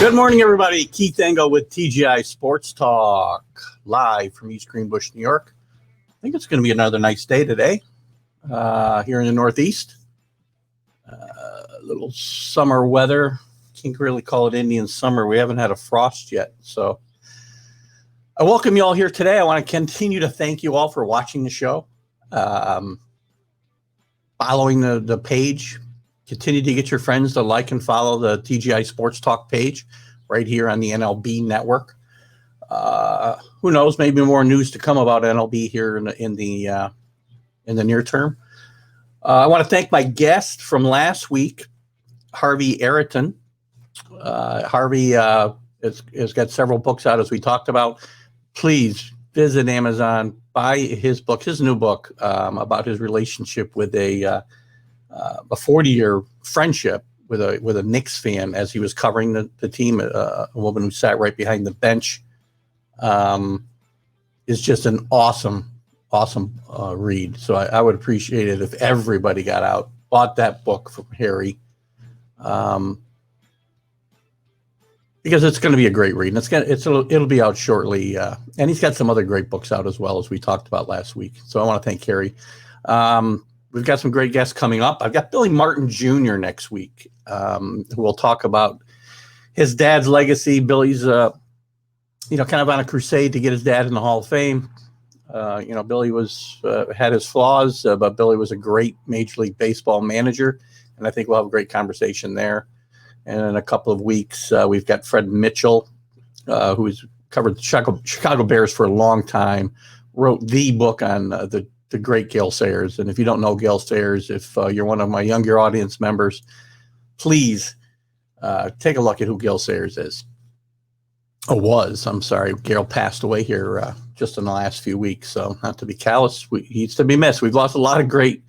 Good morning, everybody. Keith Engel with TGI Sports Talk, live from East Greenbush, New York. I think it's going to be another nice day today here in the Northeast. A little summer weather. Can't really call it Indian summer. We haven't had a frost yet. So I welcome you all here today. I want to continue to thank you all for watching the show, following the page. Continue to get your friends to like and follow the TGI Sports Talk page right here on the NLB network. Who knows? Maybe more news to come about NLB here in the near term. I want to thank my guest from last week, Harvey Araton. Harvey has got several books out, as we talked about. Please visit Amazon, buy his book, his new book about his relationship with a 40-year friendship with a Knicks fan as he was covering the team. A woman who sat right behind the bench is just an awesome read. So I would appreciate it if everybody got out, bought that book from Harry, because it's going to be a great read. And it'll be out shortly. And he's got some other great books out as well, as we talked about last week. So I want to thank Harry. We've got some great guests coming up. I've got Billy Martin Jr. next week, who will talk about his dad's legacy. Billy's, kind of on a crusade to get his dad in the Hall of Fame. Billy had his flaws, but Billy was a great Major League Baseball manager, and I think we'll have a great conversation there. And in a couple of weeks, we've got Fred Mitchell, who's covered the Chicago Bears for a long time, wrote the book on the great Gale Sayers. And if you don't know Gale Sayers, if you're one of my younger audience members, please take a look at who Gale Sayers is. I'm sorry. Gale passed away here just in the last few weeks. So not to be callous, he's to be missed. We've lost a lot of great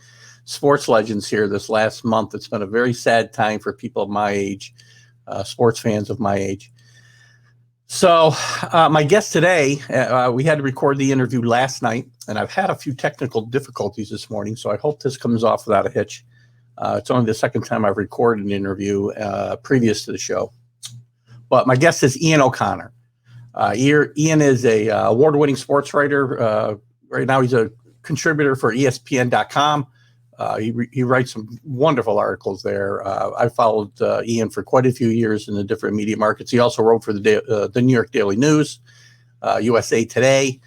sports legends here this last month. It's been a very sad time for people of my age, sports fans of my age. So my guest today, we had to record the interview last night, and I've had a few technical difficulties this morning, so I hope this comes off without a hitch. It's only the second time I've recorded an interview previous to the show. But my guest is Ian O'Connor. Ian is a award-winning sports writer. Right now he's a contributor for ESPN.com. He writes some wonderful articles there. I followed Ian for quite a few years in the different media markets. He also wrote for the New York Daily News, USA Today,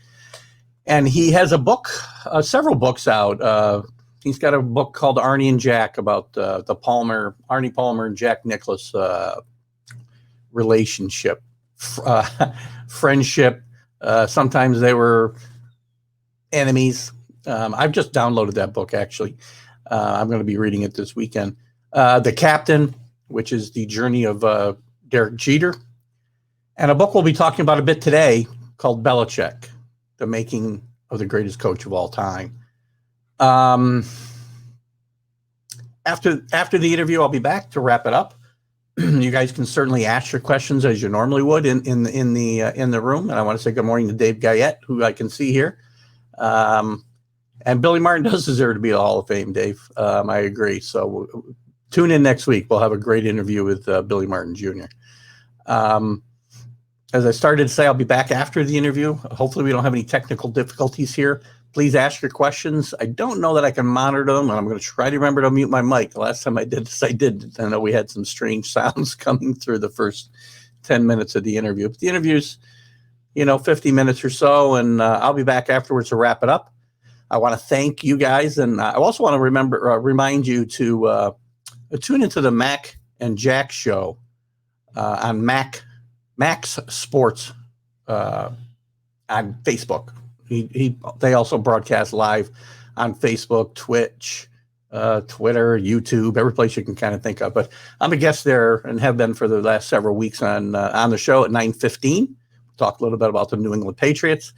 and he has a book, several books out. He's got a book called Arnie and Jack about the Arnie Palmer and Jack Nicklaus relationship, friendship. Sometimes they were enemies. I've just downloaded that book, actually. I'm going to be reading it this weekend. The Captain, which is the journey of Derek Jeter. And a book we'll be talking about a bit today called Belichick, the making of the greatest coach of all time. After the interview, I'll be back to wrap it up. You guys can certainly ask your questions as you normally would in the room. And I want to say good morning to Dave Guyette, who I can see here. And Billy Martin does deserve to be in the Hall of Fame, Dave. I agree. So tune in next week. We'll have a great interview with Billy Martin Jr. As I started to say, I'll be back after the interview. Hopefully we don't have any technical difficulties here. Please ask your questions. I don't know that I can monitor them, and I'm going to try to remember to mute my mic. The last time I did this, I did. I know we had some strange sounds coming through the first 10 minutes of the interview. But the interview's, 50 minutes or so, and I'll be back afterwards to wrap it up. I want to thank you guys, and I also want to remind you to tune into the Mac and Jack show on Max Sports on Facebook. They also broadcast live on Facebook, Twitch, Twitter, YouTube, every place you can kind of think of. But I'm a guest there and have been for the last several weeks on the show at 9:15. Talk a little bit about the New England Patriots.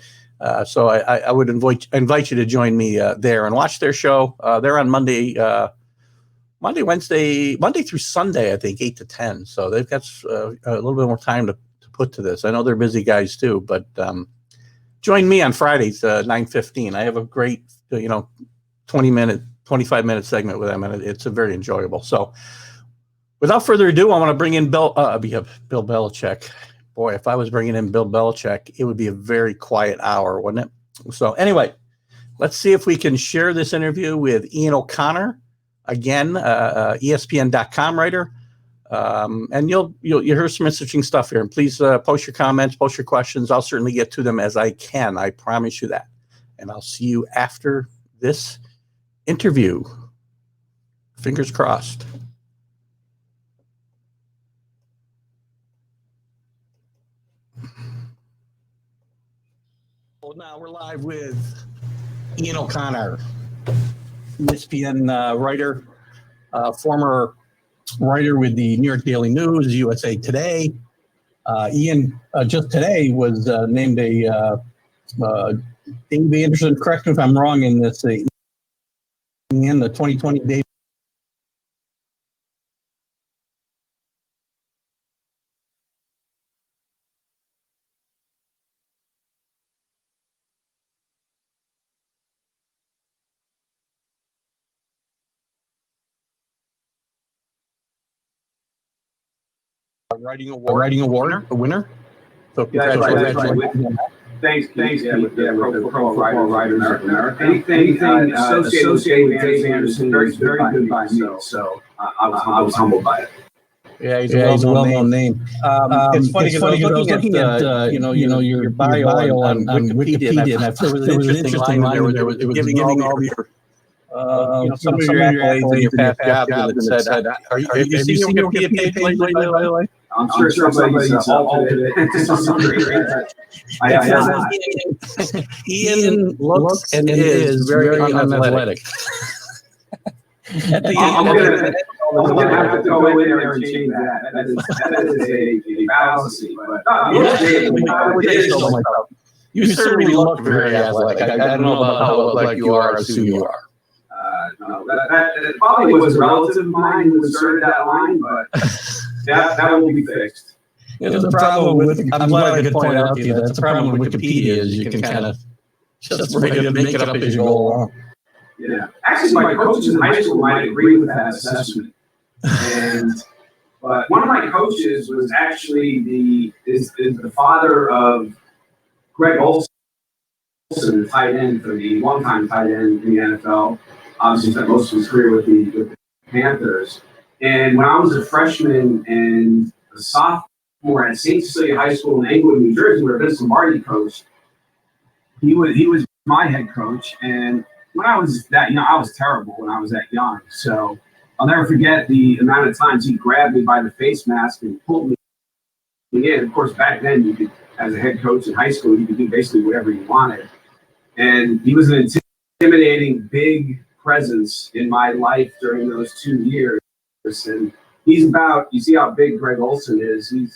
So I would invite you to join me there and watch their show. They're on Monday through Sunday, I think, 8 to 10. So they've got a little bit more time to put to this. I know they're busy guys too, but join me on Fridays, 9:15. I have a great, 25-minute segment with them, and it's very enjoyable. So without further ado, I want to bring in Bill Belichick. Boy, if I was bringing in Bill Belichick, it would be a very quiet hour, wouldn't it? So anyway, let's see if we can share this interview with Ian O'Connor, again, ESPN.com writer. And you'll hear some interesting stuff here. And please post your comments, post your questions. I'll certainly get to them as I can. I promise you that. And I'll see you after this interview. Fingers crossed. Well, now we're live with Ian O'Connor, ESPN writer, former writer with the New York Daily News, USA Today. Ian just today was named a Dave Anderson. Correct me if I'm wrong in this. Ian, the 2020 Dave. Writing award, a winner. So that's right. Thanks, Keith. Yeah, with the Pro Writers America. Anything associated with Dave Anderson, very good by me. So I was humbled by it. Yeah, he's a well-known name. It's funny because I was looking at your bio on Wikipedia, and there was an interesting line there. It was giving all your some of your accolades and your past jobs, and it said, "Are you seeing your Wikipedia page lately, by the way?" I'm sure somebody's altered it to some degree. Ian looks and is very unathletic. I'm going to have to go in there and change that. That is a fallacy. You certainly look very athletic. I don't know about how athletic you are, I assume you are. No, that probably was a relative of mine who inserted that line, but that will be fixed. The problem with, I'm glad I could point out to you, that's the problem with Wikipedia is you can kind of just make it up as you go along. Yeah, actually, my coaches in high school might agree with that assessment. But one of my coaches was actually the father of Greg Olson, the tight end for the longtime tight end in the NFL. Obviously, spent most of his career with the Panthers. And when I was a freshman and a sophomore at St. Cecilia High School in Englewood, New Jersey, where Vince Lombardi coached, he was my head coach. And when I was that, I was terrible when I was that young. So I'll never forget the amount of times he grabbed me by the face mask and pulled me in. Of course, back then, you could, as a head coach in high school, you could do basically whatever you wanted. And he was an intimidating, big presence in my life during those 2 years. And he's about, you see how big Greg Olson is. He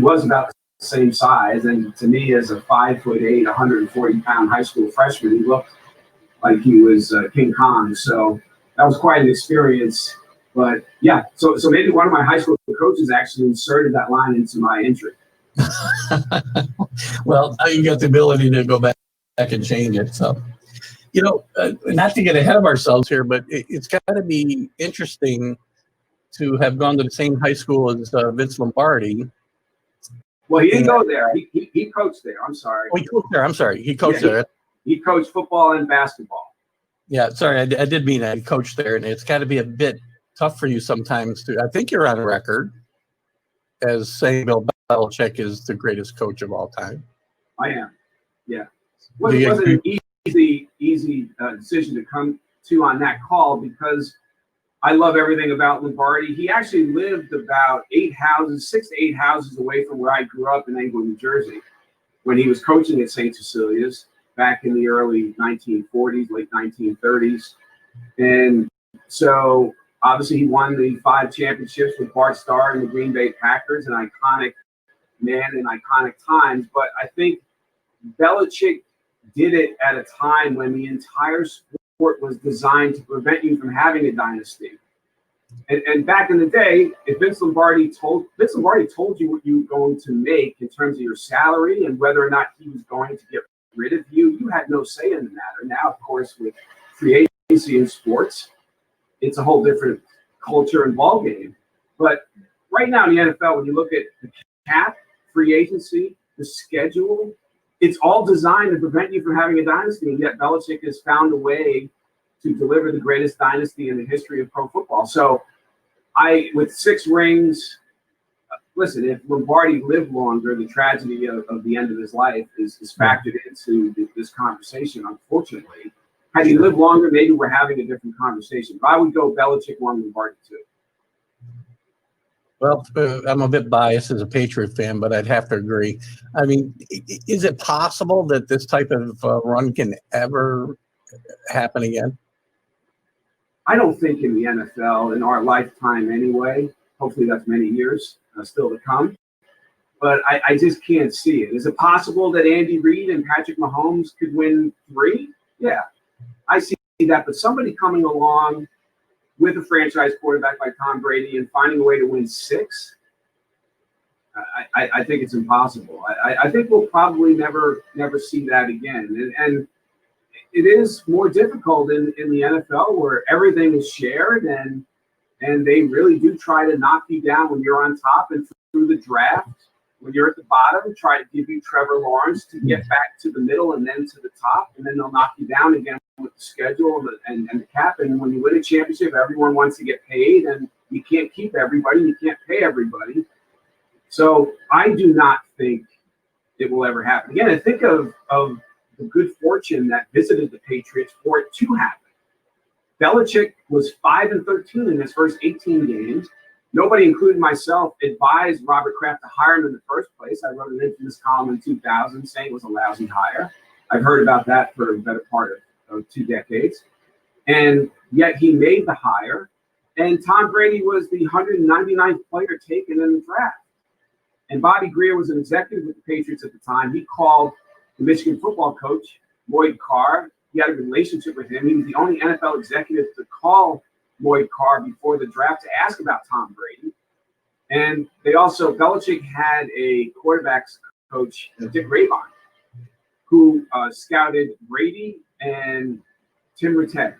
was about the same size. And to me, as a 5'8", 140-pound high school freshman, he looked like he was King Kong. So that was quite an experience. But yeah, so maybe one of my high school coaches actually inserted that line into my entry. Well, now you got the ability to go back and change it. So, not to get ahead of ourselves here, but it's got to be interesting to have gone to the same high school as Vince Lombardi. Well, he didn't go there. He coached there. I'm sorry. Oh, he coached there. I'm sorry. He coached there. He coached football and basketball. Yeah, sorry. I did mean that. He coached there, and it's got to be a bit tough for you sometimes to. I think you're on record as saying Bill Belichick is the greatest coach of all time. I am. Yeah. Well, it wasn't an easy decision to come to on that call because I love everything about Lombardi. He actually lived about 6 to 8 houses away from where I grew up in Englewood, New Jersey, when he was coaching at St. Cecilia's back in the early 1940s, late 1930s. And so obviously he won the 5 championships with Bart Starr and the Green Bay Packers, an iconic man in iconic times. But I think Belichick did it at a time when the entire sport was designed to prevent you from having a dynasty. And back in the day, if Vince Lombardi told you what you were going to make in terms of your salary and whether or not he was going to get rid of you, you had no say in the matter. Now, of course, with free agency in sports, it's a whole different culture and ballgame. But right now in the NFL, when you look at the cap, free agency, the schedule, it's all designed to prevent you from having a dynasty. And yet Belichick has found a way to deliver the greatest dynasty in the history of pro football. So with 6 rings, listen, if Lombardi lived longer, the tragedy of the end of his life is factored into this conversation, unfortunately. Had he lived longer, maybe we're having a different conversation. But I would go Belichick 1, Lombardi 2. Well, I'm a bit biased as a Patriot fan, but I'd have to agree. I mean, is it possible that this type of run can ever happen again? I don't think in the NFL, in our lifetime anyway. Hopefully that's many years still to come. But I just can't see it. Is it possible that Andy Reid and Patrick Mahomes could win 3? Yeah, I see that. But somebody coming along with a franchise quarterback like Tom Brady and finding a way to win 6, I think it's impossible. I think we'll probably never see that again. And it is more difficult in the NFL where everything is shared and they really do try to knock you down when you're on top, and through the draft, when you're at the bottom, try to give you Trevor Lawrence to get back to the middle and then to the top, and then they'll knock you down again with the schedule and the cap. And when you win a championship, everyone wants to get paid, and you can't keep everybody, you can't pay everybody. So I do not think it will ever happen again. And think of the good fortune that visited the Patriots for it to happen. Belichick was 5-13 in his first 18 games. Nobody, including myself, advised Robert Kraft to hire him in the first place. I wrote an infamous column in 2000 saying it was a lousy hire. I've heard about that for a better part of 2 decades. And yet he made the hire. And Tom Brady was the 199th player taken in the draft. And Bobby Greer was an executive with the Patriots at the time. He called the Michigan football coach, Lloyd Carr. He had a relationship with him. He was the only NFL executive to call Lloyd Carr before the draft to ask about Tom Brady. And Belichick had a quarterbacks coach, Dick Rabine, who scouted Brady and Tim Rattay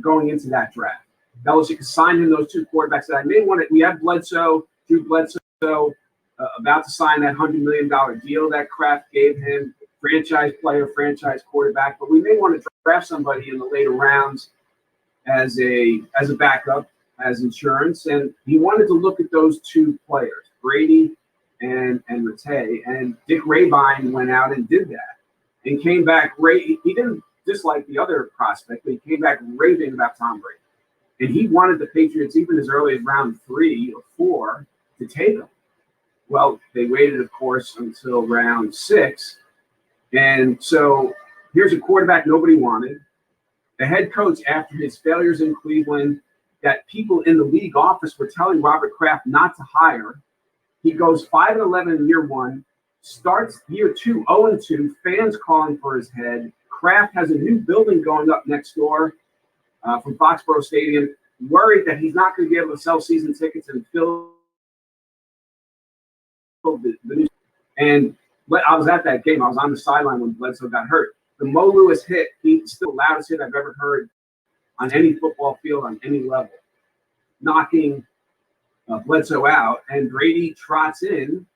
going into that draft. Belichick assigned him those 2 quarterbacks that I may want to. We had Drew Bledsoe, about to sign that $100 million deal that Kraft gave him, franchise player, franchise quarterback. But we may want to draft somebody in the later rounds as a backup, as insurance. And he wanted to look at those 2 players, Brady and Rattay. And Dick Rabine went out and did that and came back. He didn't dislike the other prospect, but he came back raving about Tom Brady. And he wanted the Patriots, even as early as round 3 or 4, to take him. Well, they waited, of course, until round 6. And so here's a quarterback nobody wanted. The head coach, after his failures in Cleveland, that people in the league office were telling Robert Kraft not to hire. He goes 5-11 in year 1, starts year 2, 0-2, fans calling for his head. Kraft has a new building going up next door from Foxborough Stadium, worried that he's not going to be able to sell season tickets and fill the new. And I was at that game. I was on the sideline when Bledsoe got hurt. The Mo Lewis hit, he's still the loudest hit I've ever heard on any football field on any level, knocking Bledsoe out. And Brady trots in,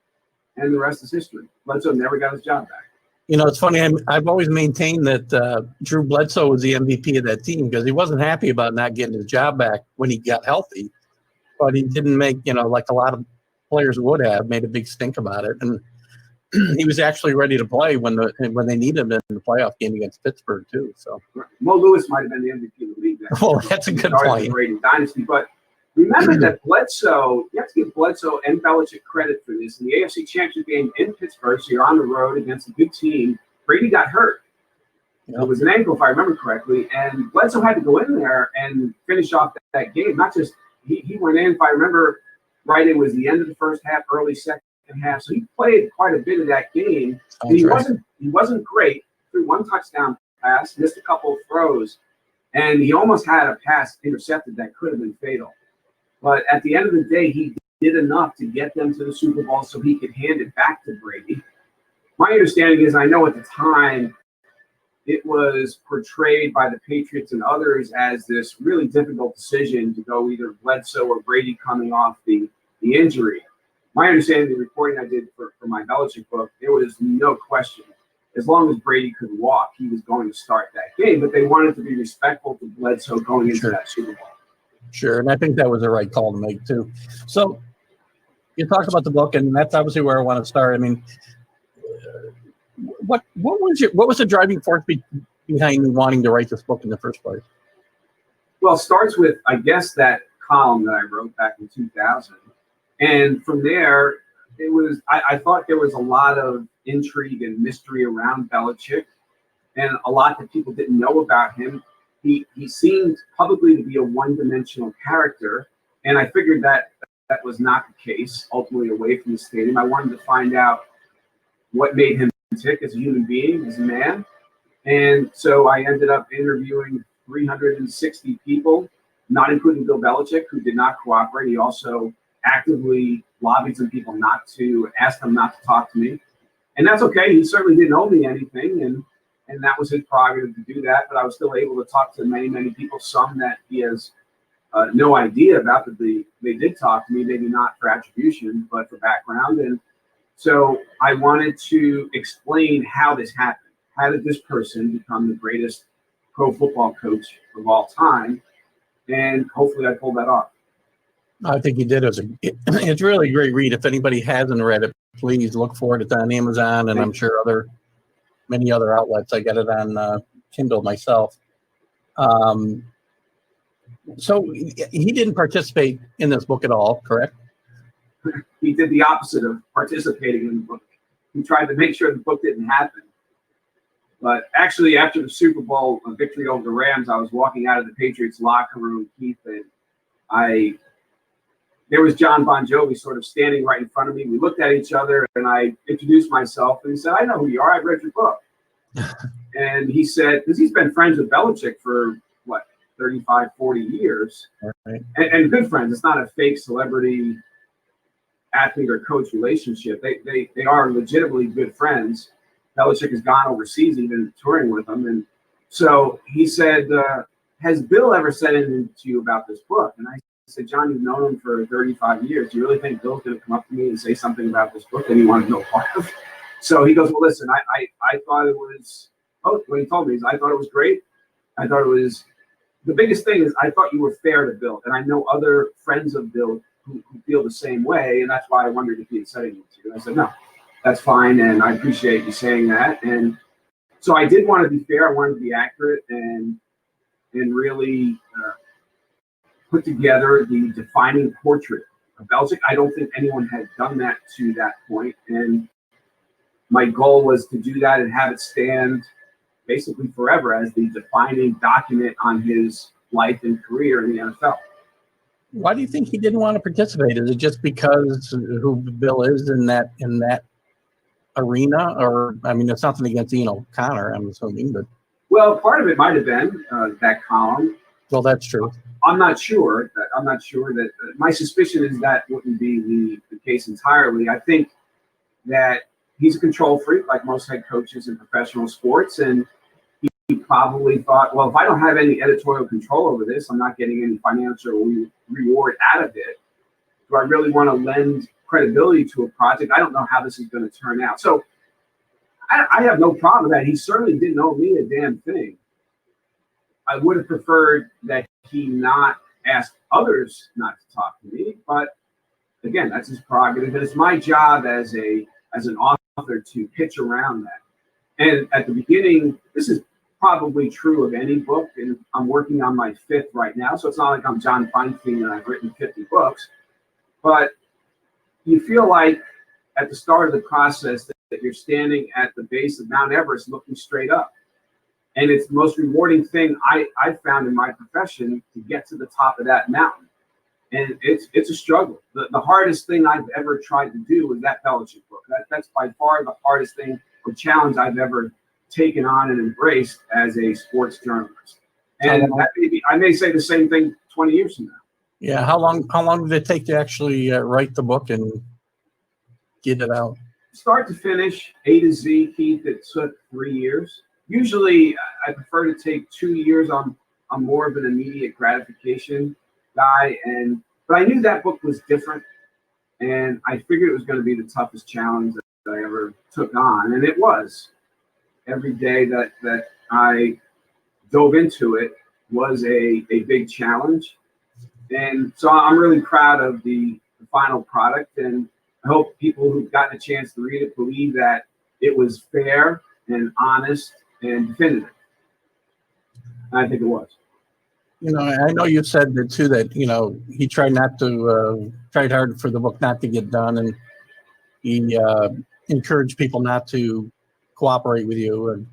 and the rest is history. Bledsoe never got his job back. You know, it's funny. I've always maintained that Drew Bledsoe was the MVP of that team because he wasn't happy about not getting his job back when he got healthy. But he didn't make, like a lot of players would have, made a big stink about it. And he was actually ready to play when they needed him in the playoff game against Pittsburgh too. So Mo Lewis might have been the MVP of the league. Well, that's a good point. Brady dynasty, but remember that Bledsoe. You have to give Bledsoe and Belichick credit for this. In the AFC Championship game in Pittsburgh, so you're on the road against a good team. Brady got hurt. Yep. It was an ankle, if I remember correctly, and Bledsoe had to go in there and finish off that game. Not just he went in, if I remember right, it was the end of the first half, early second half. So he played quite a bit of that game. And he wasn't great. Threw 1 touchdown pass, missed a couple of throws, and he almost had a pass intercepted that could have been fatal. But at the end of the day, he did enough to get them to the Super Bowl so he could hand it back to Brady. My understanding is, I know at the time, it was portrayed by the Patriots and others as this really difficult decision to go either Bledsoe or Brady coming off the injury. My understanding of the reporting I did for my Belichick book, there was no question. As long as Brady could walk, he was going to start that game. But they wanted to be respectful to Bledsoe going into that Super Bowl. Sure, and I think that was the right call to make, too. So you talked about the book, and that's obviously where I want to start. I mean, what was the driving force behind me wanting to write this book in the first place? Well, it starts with, I guess, that column that I wrote back in 2000. And from there, I thought there was a lot of intrigue and mystery around Belichick and a lot that people didn't know about him. He seemed publicly to be a one-dimensional character, and I figured that was not the case, ultimately away from the stadium. I wanted to find out what made him tick as a human being, as a man. And so I ended up interviewing 360 people, not including Bill Belichick, who did not cooperate. He also actively lobbied some people not to ask them not to talk to me. And that's okay. He certainly didn't owe me anything, and that was his prerogative to do that. But I was still able to talk to many, many people, some that he has no idea about, that they did talk to me, maybe not for attribution, but for background. And so I wanted to explain how this happened. How did this person become the greatest pro football coach of all time? And hopefully I pulled that off. I think you did. It's really a great read. If anybody hasn't read it, please look for it. It's on Amazon, and I'm sure many other outlets. I got it on Kindle myself. So he didn't participate in this book at all, correct? He did the opposite of participating in the book. He tried to make sure the book didn't happen. But actually, after the Super Bowl victory over the Rams, I was walking out of the Patriots locker room, Keith, and there was John Bon Jovi sort of standing right in front of me. We looked at each other, and I introduced myself, and he said, "I know who you are. I've read your book." And he said, because he's been friends with Belichick for, 35, 40 years, right. and good friends. It's not a fake celebrity athlete or coach relationship. They are legitimately good friends. Belichick has gone overseas, even touring with them. And so he said, has Bill ever said anything to you about this book? And I said, John, you've known him for 35 years. Do you really think Bill's going to come up to me and say something about this book that he wanted no part of? So he goes, well, listen, I thought it was, when he told me, I thought it was great. I thought it was, the biggest thing is I thought you were fair to Bill. And I know other friends of Bill who feel the same way. And that's why I wondered if he had said anything to you. And I said, no, that's fine. And I appreciate you saying that. And so I did want to be fair. I wanted to be accurate and really put together the defining portrait of Belichick. I don't think anyone had done that to that point. And my goal was to do that and have it stand basically forever as the defining document on his life and career in the NFL. Why do you think he didn't want to participate? Is it just because who Bill is in that arena? Or, I mean, it's nothing against Connor, I'm assuming, but. Well, part of it might have been that column. Well, that's true. I'm not sure that my suspicion is that wouldn't be the case entirely. I think that he's a control freak, like most head coaches in professional sports, and he probably thought, well, if I don't have any editorial control over this, I'm not getting any financial reward out of it. Do I really want to lend credibility to a project? I don't know how this is going to turn out. So I have no problem with that. He certainly didn't owe me a damn thing. I would have preferred that he not ask others not to talk to me, but again, that's his prerogative. And it's my job as an author to pitch around that. And at the beginning, this is probably true of any book, and I'm working on my 5th right now, so it's not like I'm John Feinstein and I've written 50 books, but you feel like at the start of the process that you're standing at the base of Mount Everest looking straight up. And it's the most rewarding thing I've found in my profession to get to the top of that mountain. And it's a struggle. The hardest thing I've ever tried to do was that Belichick book. That's by far the hardest thing or challenge I've ever taken on and embraced as a sports journalist. And I may say the same thing 20 years from now. Yeah. How long did it take to actually write the book and get it out? Start to finish, A to Z, Keith, it took 3 years. usually I prefer to take 2 years. I'm more of an immediate gratification guy, but I knew that book was different, and I figured it was going to be the toughest challenge that I ever took on, and it was. Every day that I dove into it was a big challenge, and so I'm really proud of the final product, and I hope people who've gotten a chance to read it believe that it was fair and honest and definitive. And I think it was. I know you said that too, that, he tried tried hard for the book not to get done, and he encouraged people not to cooperate with you and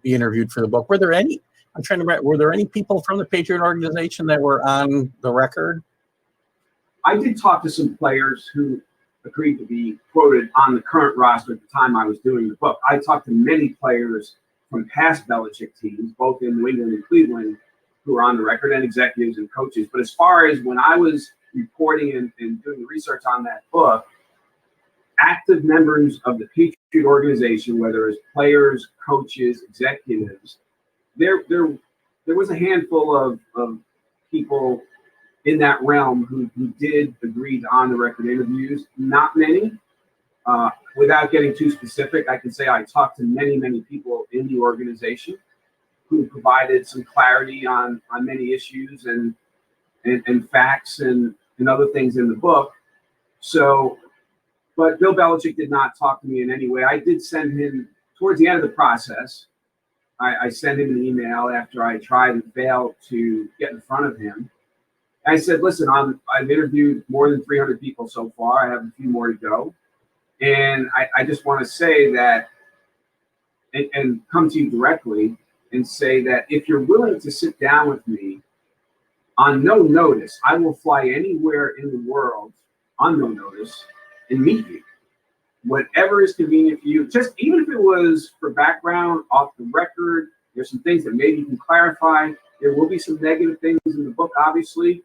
be interviewed for the book. Were there any people from the Patriot organization that were on the record? I did talk to some players who agreed to be quoted on the current roster at the time I was doing the book. I talked to many players from past Belichick teams, both in New England and Cleveland, who were on the record, and executives and coaches. But as far as when I was reporting and doing the research on that book, active members of the Patriot organization, whether it's players, coaches, executives, there was a handful of people in that realm who did agree to on-the-record interviews. Not many. Without getting too specific, I can say I talked to many people in the organization who provided some clarity on many issues and facts and other things in the book. So, but Bill Belichick did not talk to me in any way. I did send him, towards the end of the process, I sent him an email after I tried and failed to get in front of him. I said, listen, I've interviewed more than 300 people so far. I have a few more to go. And I just want to say that, and come to you directly and say that if you're willing to sit down with me on no notice, I will fly anywhere in the world on no notice and meet you. Whatever is convenient for you, just even if it was for background, off the record, there's some things that maybe you can clarify. There will be some negative things in the book, obviously.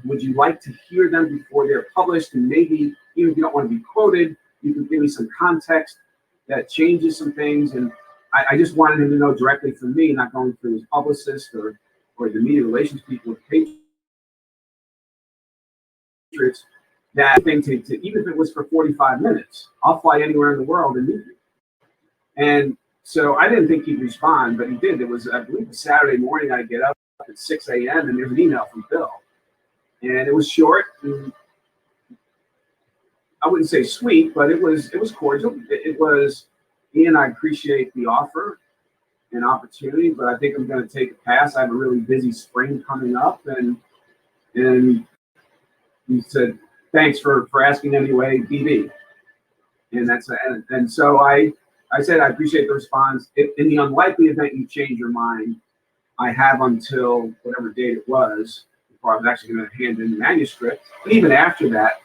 Would you like to hear them before they're published? And maybe, even if you don't want to be quoted, you can give me some context that changes some things. And I just wanted him to know directly from me, not going through his publicist or the media relations people with Patriots, that thing to even if it was for 45 minutes, I'll fly anywhere in the world and meet you. And so I didn't think he'd respond, but he did. It was, I believe, a Saturday morning. I get up at 6 a.m. and there's an email from Bill. And it was short. And I wouldn't say sweet, but it was cordial. It was, Ian, I appreciate the offer and opportunity, but I think I'm going to take a pass. I have a really busy spring coming up. And he said, thanks for asking anyway, BB. And so I said, I appreciate the response. In the unlikely event you change your mind, I have until whatever date it was before I was actually going to hand in the manuscript. But even after that,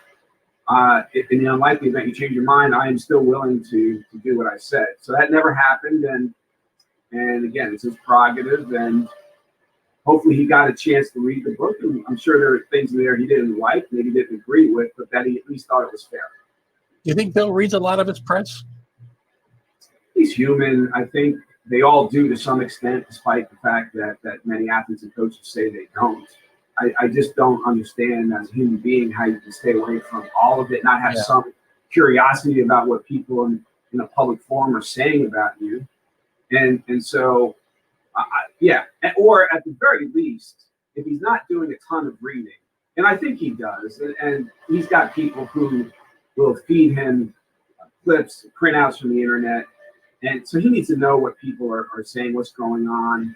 in the unlikely event you change your mind, I am still willing to do what I said. So that never happened. And again, it's his prerogative. And hopefully he got a chance to read the book. And I'm sure there are things in there he didn't like, maybe didn't agree with, but that he at least thought it was fair. Do you think Bill reads a lot of his press? He's human. I think they all do to some extent, despite the fact that many athletes and coaches say they don't. I just don't understand as a human being how you can stay away from all of it, not have some curiosity about what people in a public forum are saying about you. And so, or at the very least, if he's not doing a ton of reading, and I think he does, and he's got people who will feed him clips, printouts from the internet, and so he needs to know what people are saying, what's going on,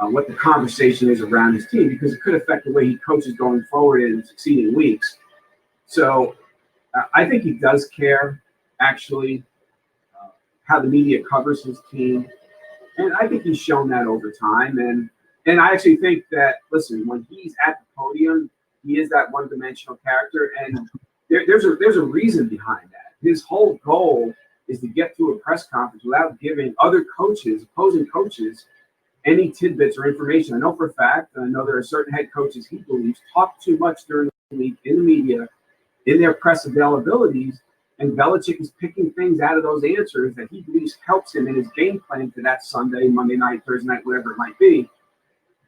what the conversation is around his team, because it could affect the way he coaches going forward in succeeding weeks. So I think he does care, actually, how the media covers his team. And I think he's shown that over time. And I actually think that, listen, when he's at the podium, he is that one-dimensional character. And there's a reason behind that. His whole goal is to get through a press conference without giving other coaches, opposing coaches, any tidbits or information. I know for a fact, and I know there are certain head coaches he believes talk too much during the week in the media, in their press availabilities, And Belichick is picking things out of those answers that he believes helps him in his game plan for that Sunday, Monday night, Thursday night, whatever it might be.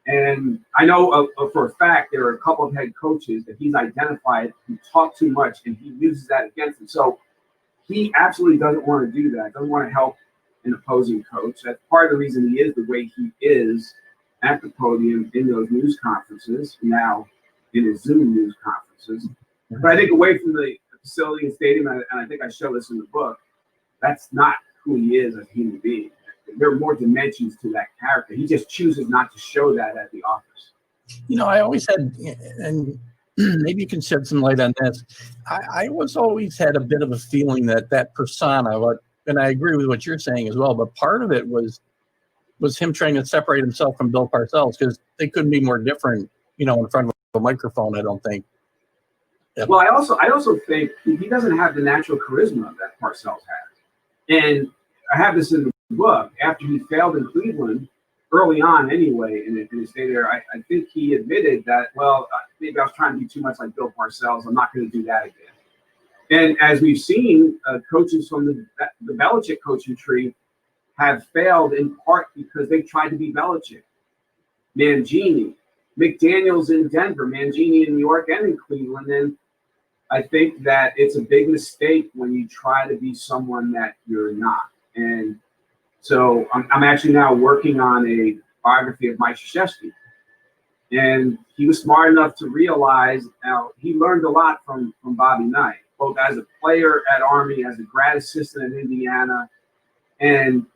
And I know for a fact there are a couple of head coaches that he's identified who talk too much, and he uses that against him. So he absolutely doesn't want to do that, doesn't want to help an opposing coach. That's part of the reason he is the way he is at the podium in those news conferences, now in his Zoom news conferences. But I think away from the facility and stadium, and I think I show this in the book, that's not who he is as a human being. There are more dimensions to that character. He just chooses not to show that at the office. You know, I always had, and maybe you can shed some light on this. I was always had a bit of a feeling that persona, and I agree with what you're saying as well, but part of it was him trying to separate himself from Bill Parcells, because they couldn't be more different, you know, in front of a microphone, I don't think. Yep. Well, I also think he doesn't have the natural charisma that Parcells has. And I have this in the book. After he failed in Cleveland, early on anyway, in his stay there, I think he admitted that, well, maybe I was trying to be too much like Bill Parcells. I'm not going to do that again. And as we've seen, coaches from the Belichick coaching tree have failed in part because they tried to be Belichick. Mangini, McDaniels in Denver, Mangini in New York and in Cleveland. And I think that it's a big mistake when you try to be someone that you're not. And so I'm actually now working on a biography of Mike Krzyzewski. And he was smart enough to realize, now he learned a lot from Bobby Knight, both as a player at Army, as a grad assistant at Indiana, and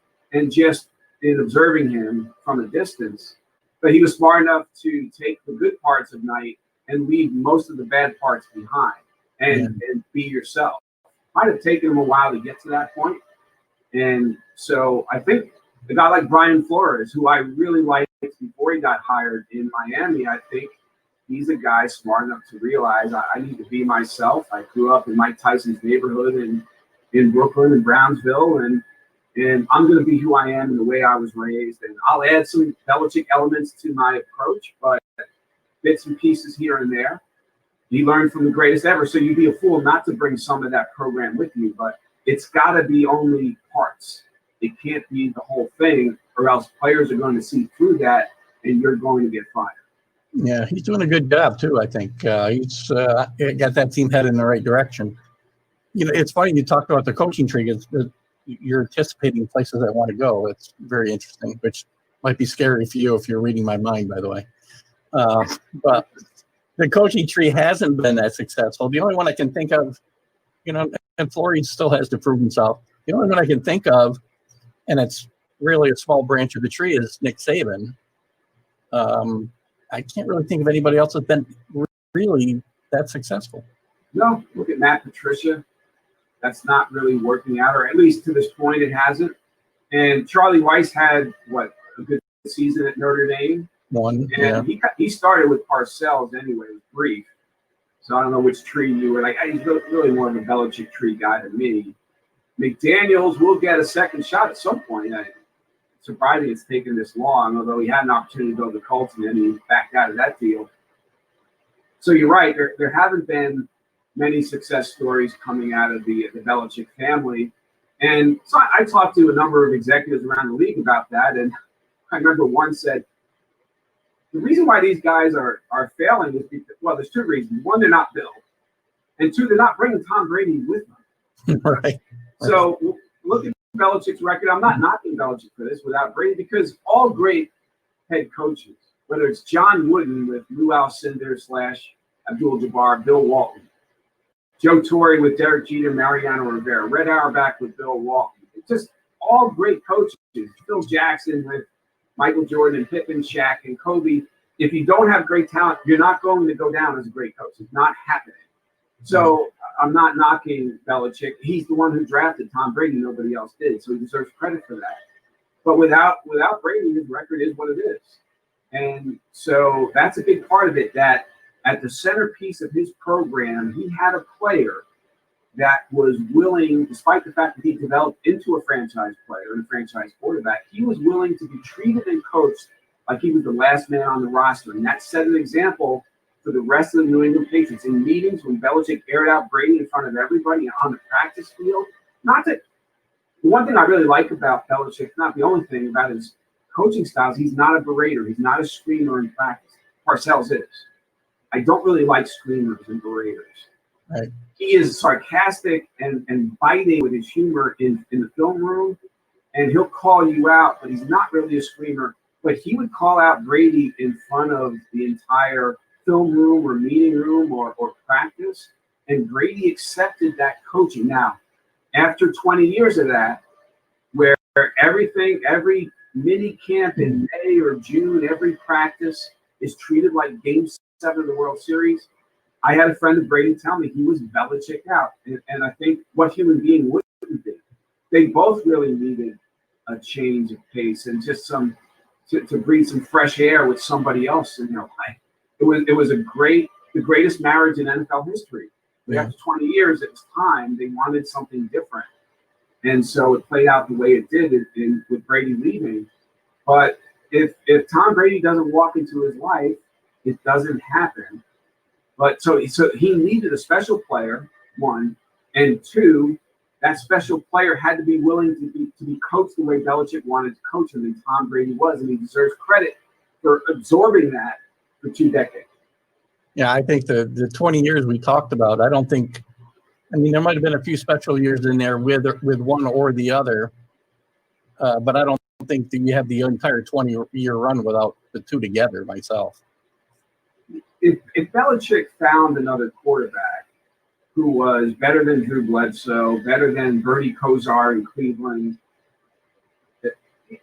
just in observing him from a distance. But he was smart enough to take the good parts of Knight and leave most of the bad parts behind and be yourself. Might have taken him a while to get to that point. And so I think a guy like Brian Flores, who I really liked before he got hired in Miami, I think he's a guy smart enough to realize I need to be myself. I grew up in Mike Tyson's neighborhood in Brooklyn and Brownsville, and I'm going to be who I am and the way I was raised. And I'll add some Belichick elements to my approach, but bits and pieces here and there. He learned from the greatest ever, so you'd be a fool not to bring some of that program with you, but it's got to be only parts. It can't be the whole thing, or else players are going to see through that, and you're going to get fired. Yeah, he's doing a good job, too, I think. He's got that team headed in the right direction. You know, it's funny you talked about the coaching tree. You're anticipating places I want to go. It's very interesting, which might be scary for you if you're reading my mind, by the way. But the coaching tree hasn't been that successful. The only one I can think of, you know, and Flores still has to prove himself. The only one I can think of, and it's really a small branch of the tree, is Nick Saban. I can't really think of anybody else that's been really that successful. No, look at Matt Patricia. That's not really working out, or at least to this point it hasn't. And Charlie Weiss had, a good season at Notre Dame. He started with Parcells anyway, it was brief. So I don't know which tree you were like. He's really more of a Belichick tree guy than me. McDaniels will get a second shot at some point. Surprising it's taken this long, although he had an opportunity to go to the Colts and then he backed out of that deal. So you're right. There haven't been many success stories coming out of the Belichick family. And so I talked to a number of executives around the league about that. And I remember one said, the reason why these guys are failing is because, well, there's two reasons. One, they're not Bill. And two, they're not bringing Tom Brady with them. Right. So look at Belichick's record. I'm not knocking Belichick for this without Brady, because all great head coaches, whether it's John Wooden with Lou Alcindor / Abdul-Jabbar, Bill Walton, Joe Torre with Derek Jeter, Mariano Rivera, Red Auerbach with Bill Walton. It's just all great coaches. Phil Jackson with Michael Jordan and Pippen, Shaq, and Kobe. If you don't have great talent, you're not going to go down as a great coach. It's not happening. So I'm not knocking Belichick. He's the one who drafted Tom Brady. Nobody else did. So he deserves credit for that. But without Brady, his record is what it is. And so that's a big part of it, that at the centerpiece of his program, he had a player that was willing, despite the fact that he developed into a franchise player and a franchise quarterback, he was willing to be treated and coached like he was the last man on the roster. And that set an example for the rest of the New England Patriots in meetings when Belichick aired out Brady in front of everybody on the practice field. Not that the one thing I really like about Belichick, not the only thing about his coaching styles, he's not a berater. He's not a screamer in practice. Parcells is. I don't really like screamers and beraters. Right. He is sarcastic and biting with his humor in the film room, and he'll call you out, but he's not really a screamer. But he would call out Brady in front of the entire film room or meeting room or practice, and Brady accepted that coaching. Now, after 20 years of that, where every mini camp in May or June, every practice is treated like Game 7 of the World Series, I had a friend of Brady tell me he was Belichick out. And I think what human being wouldn't be? They both really needed a change of pace and just to breathe some fresh air with somebody else in their life. It was the greatest marriage in NFL history. Yeah. After 20 years, it was time. They wanted something different. And so it played out the way it did with Brady leaving. But if Tom Brady doesn't walk into his life, it doesn't happen. But so he needed a special player, one, and two, that special player had to be willing to be coached the way Belichick wanted to coach him, and Tom Brady was, and he deserves credit for absorbing that for 2 decades. Yeah, I think the 20 years we talked about, I mean, there might have been a few special years in there with one or the other, but I don't think that you have the entire 20-year run without the two together myself. If Belichick found another quarterback who was better than Drew Bledsoe, better than Bernie Kosar in Cleveland,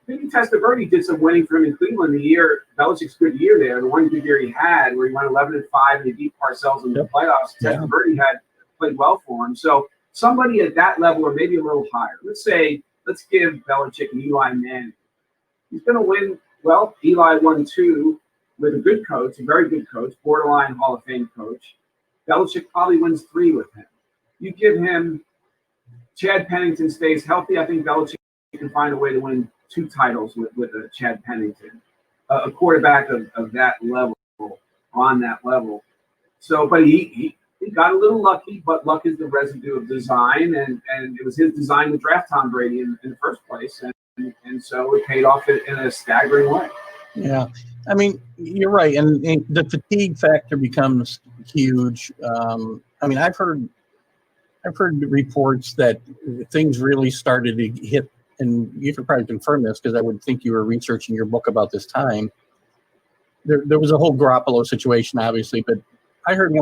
maybe Testaverde did some winning for him in Cleveland the year, Belichick's good year there, the one good year he had where he went 11-5 and he beat Parcells in the playoffs. Yeah. Testaverde had played well for him. So somebody at that level or maybe a little higher. Let's give Belichick and Eli Manning. He's going to win. Well, Eli won 2 with a good coach, a very good coach, borderline Hall of Fame coach. Belichick probably wins 3 with him. You give him Chad Pennington stays healthy. I think Belichick can find a way to win 2 titles with a Chad Pennington, a quarterback of that level, on that level. So, but he got a little lucky, but luck is the residue of design, and it was his design to draft Tom Brady in the first place, and so it paid off in a staggering way. Yeah, I mean, you're right, and the fatigue factor becomes huge. I mean, I've heard reports that things really started to hit, and you could probably confirm this because I would think you were researching your book about this time. There was a whole Garoppolo situation, obviously, but I heard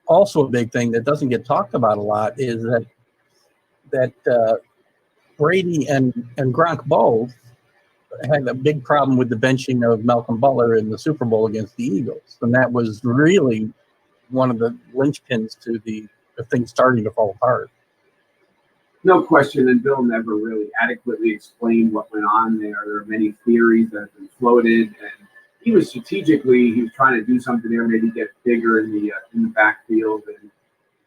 also a big thing that doesn't get talked about a lot is that Brady and Gronk both had a big problem with the benching of Malcolm Butler in the Super Bowl against the Eagles. And that was really one of the linchpins to the thing starting to fall apart. No question, and Bill never really adequately explained what went on there. There are many theories that have been floated, and he was trying to do something there, maybe get bigger in the backfield, and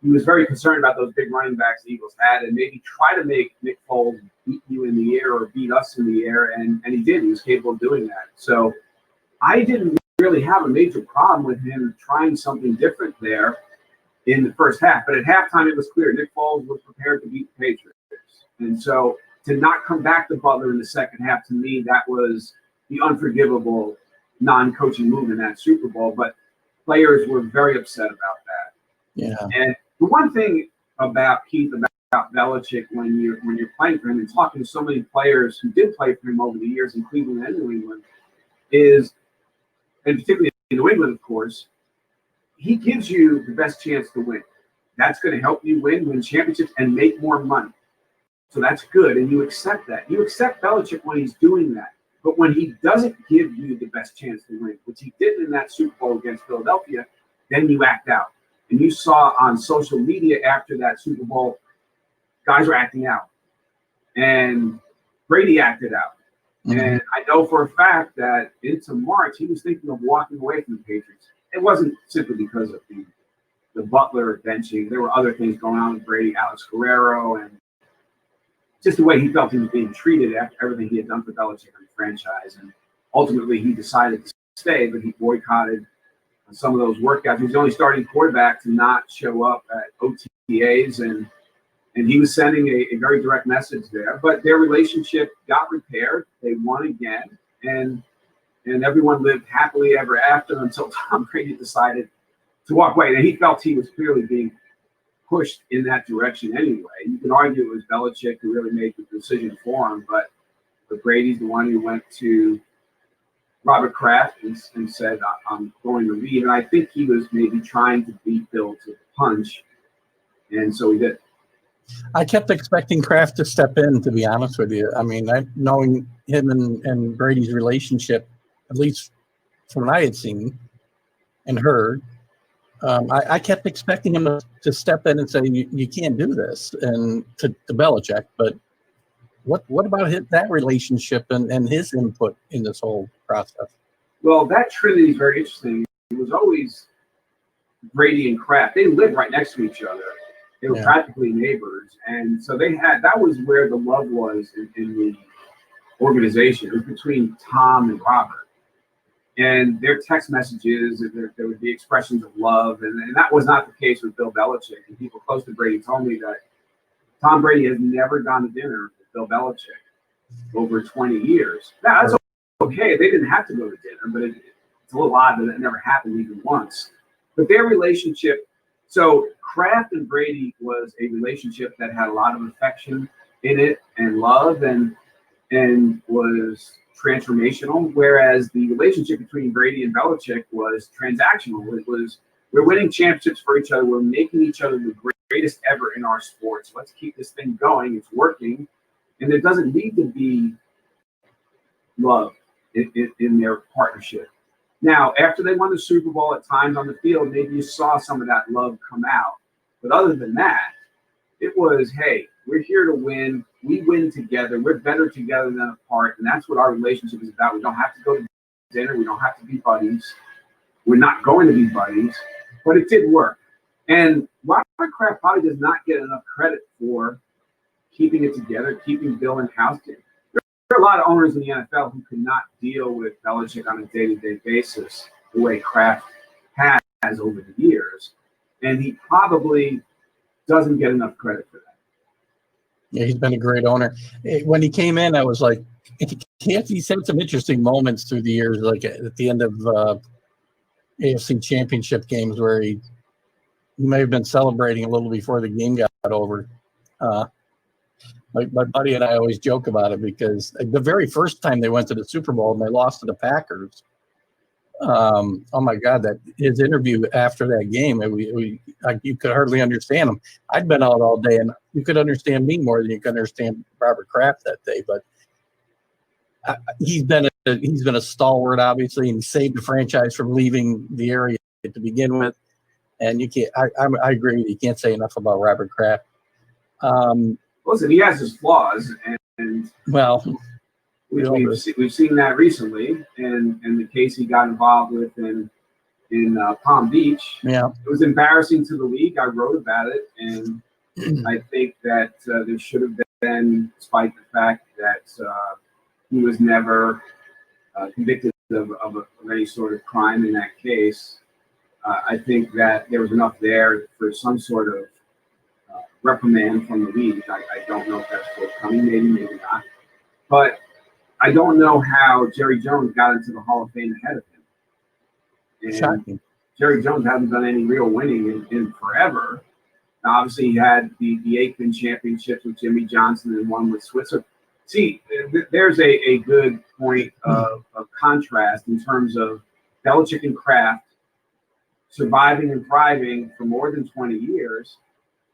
he was very concerned about those big running backs the Eagles had, and maybe try to make Nick Foles beat you in the air or beat us in the air, and he did. He was capable of doing that. So I didn't really have a major problem with him trying something different there in the first half. But at halftime, it was clear Nick Foles was prepared to beat the Patriots. And so to not come back to Butler in the second half, to me, that was the unforgivable non-coaching move in that Super Bowl. But players were very upset about that. Yeah. And the one thing about Keith, about Belichick, when you're playing for him and talking to so many players who did play for him over the years in Cleveland and New England, is, and particularly in New England, of course, he gives you the best chance to win. That's going to help you win championships and make more money. So that's good, and you accept that. You accept Belichick when he's doing that. But when he doesn't give you the best chance to win, which he did in that Super Bowl against Philadelphia, then you act out. And you saw on social media after that Super Bowl, guys were acting out. And Brady acted out. Mm-hmm. And I know for a fact that into March, he was thinking of walking away from the Patriots. It wasn't simply because of the Butler benching. There were other things going on with Brady, Alex Guerrero, and just the way he felt he was being treated after everything he had done for Belichick and the franchise. And ultimately, he decided to stay, but he boycotted some of those workouts. He was the only starting quarterback to not show up at OTAs, and he was sending a very direct message there. But their relationship got repaired. They won again, and everyone lived happily ever after until Tom Brady decided to walk away. And he felt he was clearly being pushed in that direction anyway. You can argue it was Belichick who really made the decision for him, but Brady's the one who went to Robert Kraft and said, I'm going to leave. And I think he was maybe trying to beat Bill to the punch, and so he did. I kept expecting Kraft to step in, to be honest with you. I mean, knowing him and Brady's relationship, at least from what I had seen and heard, I kept expecting him to step in and say, you can't do this, and to Belichick. But what about that relationship and his input in this whole process? Well, that trinity is very interesting. It was always Brady and Kraft. They lived right next to each other. They were practically neighbors. And so that was where the love was in the organization. It was between Tom and Robert. And their text messages, there would be expressions of love. And that was not the case with Bill Belichick. And people close to Brady told me that Tom Brady has never gone to dinner with Bill Belichick over 20 years. Now, that's okay. They didn't have to go to dinner, but it's a little odd that it never happened even once. But their relationship, so Kraft and Brady was a relationship that had a lot of affection in it and love and was transformational, whereas the relationship between Brady and Belichick was transactional. It was, we're winning championships for each other. We're making each other the greatest ever in our sports. Let's keep this thing going. It's working. And there doesn't need to be love in their partnership. Now, after they won the Super Bowl, at times on the field, maybe you saw some of that love come out. But other than that, it was, hey, we're here to win. We win together. We're better together than apart. And that's what our relationship is about. We don't have to go to dinner. We don't have to be buddies. We're not going to be buddies. But it did work. And Robert Kraft probably does not get enough credit for keeping it together, keeping Bill in house. There are a lot of owners in the NFL who could not deal with Belichick on a day-to-day basis the way Kraft has over the years. And he probably doesn't get enough credit for that. Yeah, he's been a great owner. When he came in, I was like, he's had some interesting moments through the years, like at the end of AFC championship games where he may have been celebrating a little before the game got over. My buddy and I always joke about it because the very first time they went to the Super Bowl and they lost to the Packers, oh my God, that his interview after that game, you could hardly understand him. I'd been out all day, and you could understand me more than you could understand Robert Kraft that day. But he's been a stalwart, obviously, and he saved the franchise from leaving the area to begin with. And you can't. I agree with you. You can't say enough about Robert Kraft. Listen, he has his flaws, and well. We've seen that recently, and the case he got involved with in Palm Beach. Yeah, it was embarrassing to the league. I wrote about it, and I think that there should have been, despite the fact that he was never convicted of any sort of crime in that case. I think that there was enough there for some sort of reprimand from the league. I don't know if that's forthcoming, maybe not, but I don't know how Jerry Jones got into the Hall of Fame ahead of him. And shocking. Jerry Jones hasn't done any real winning in forever. Now, obviously, he had the Aikman championships with Jimmy Johnson and one with Switzer. See, there's a good point of contrast in terms of Belichick and Kraft surviving and thriving for more than 20 years.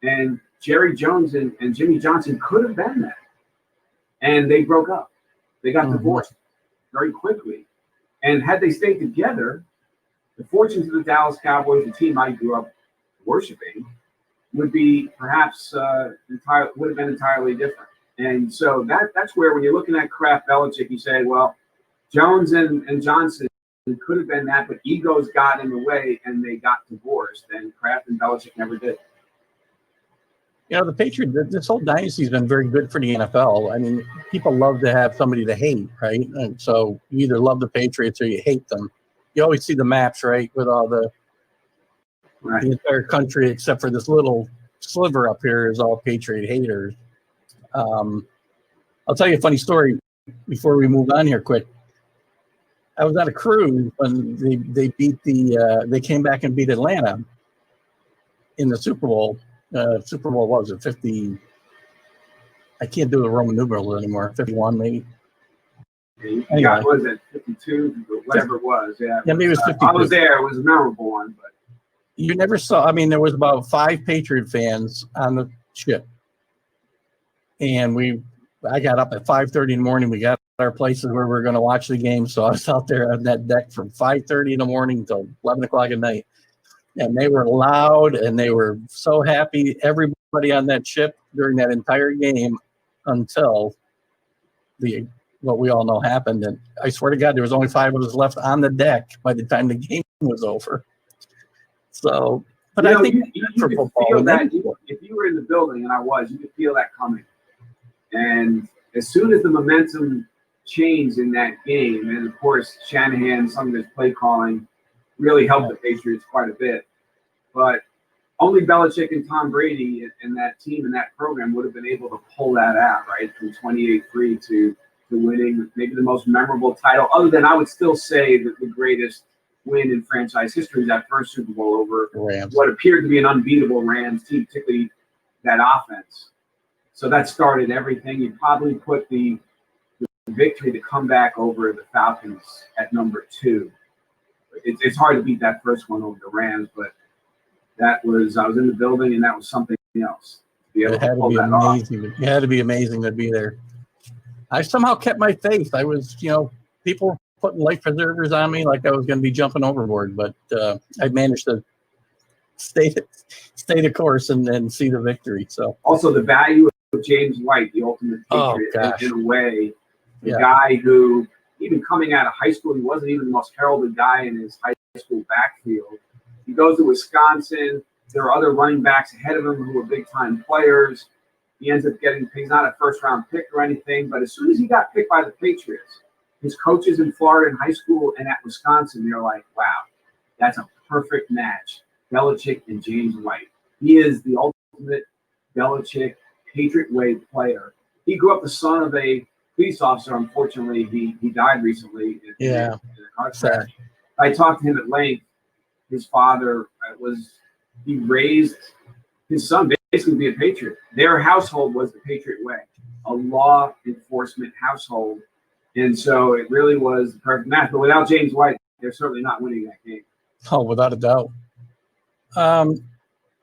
And Jerry Jones and Jimmy Johnson could have been that. And they broke up. They got divorced very quickly. And had they stayed together, the fortunes of the Dallas Cowboys, the team I grew up worshiping, would be perhaps would have been entirely different. And so that's where, when you're looking at Kraft Belichick, you say, well, Jones and Johnson could have been that, but egos got in the way and they got divorced. And Kraft and Belichick never did. You know, the Patriots, this whole dynasty has been very good for the NFL. I mean, people love to have somebody to hate, right? And so you either love the Patriots or you hate them. you always see the maps, right, with all the Right. entire country except for this little sliver up here is all Patriot haters. I'll tell you a funny story before we move on here quick. I was on a cruise when they beat they came back and beat Atlanta in the Super Bowl. Super Bowl, what was it, 50? I can't do the Roman numerals anymore. 51 maybe. Yeah, Anyway. what was it, 52, whatever it was. Yeah, Yeah, maybe it was 52. I was there. It was a memorable one, but You never saw. I mean, there was about 5 Patriot fans on the ship, and I got up at 5:30 in the morning. We got our places where we were going to watch the game, so I was out there on that deck from 5:30 in the morning till 11 o'clock at night. And they were loud, and they were so happy. Everybody on that ship during that entire game until what we all know happened. And I swear to God, there was only 5 of us left on the deck by the time the game was over. So, but I think you for could football, feel that if you were in the building, and I was, you could feel that coming. And as soon as the momentum changed in that game, and of course Shanahan, some of his play calling really helped the Patriots quite a bit. But only Belichick and Tom Brady and that team and that program would have been able to pull that out, right, from 28-3 to winning maybe the most memorable title. Other than, I would still say that the greatest win in franchise history is that first Super Bowl over Rams. What appeared to be an unbeatable Rams team, particularly that offense. So that started everything. You probably put the victory to come back over the Falcons at number 2. It's hard to beat that first one over the Rams, but I was in the building, and that was something else. It had to be amazing. It had to be amazing to be there. I somehow kept my faith. I was, people were putting life preservers on me like I was going to be jumping overboard, but I managed to stay the course and see the victory. So also the value of James White, the ultimate Patriot, in a way, the guy who, even coming out of high school, he wasn't even the most heralded guy in his high school backfield. He goes to Wisconsin. There are other running backs ahead of him who are big-time players. He ends up he's not a first-round pick or anything, but as soon as he got picked by the Patriots, his coaches in Florida in high school and at Wisconsin, they're like, wow, that's a perfect match, Belichick and James White. He is the ultimate Belichick Patriot way player. He grew up the son of a police officer. Unfortunately, he died recently in a car crash. I talked to him at length. His father he raised his son basically to be a patriot. Their household was the Patriot way, a law enforcement household. And so it really was the perfect match. But without James White, they're certainly not winning that game. Oh, without a doubt.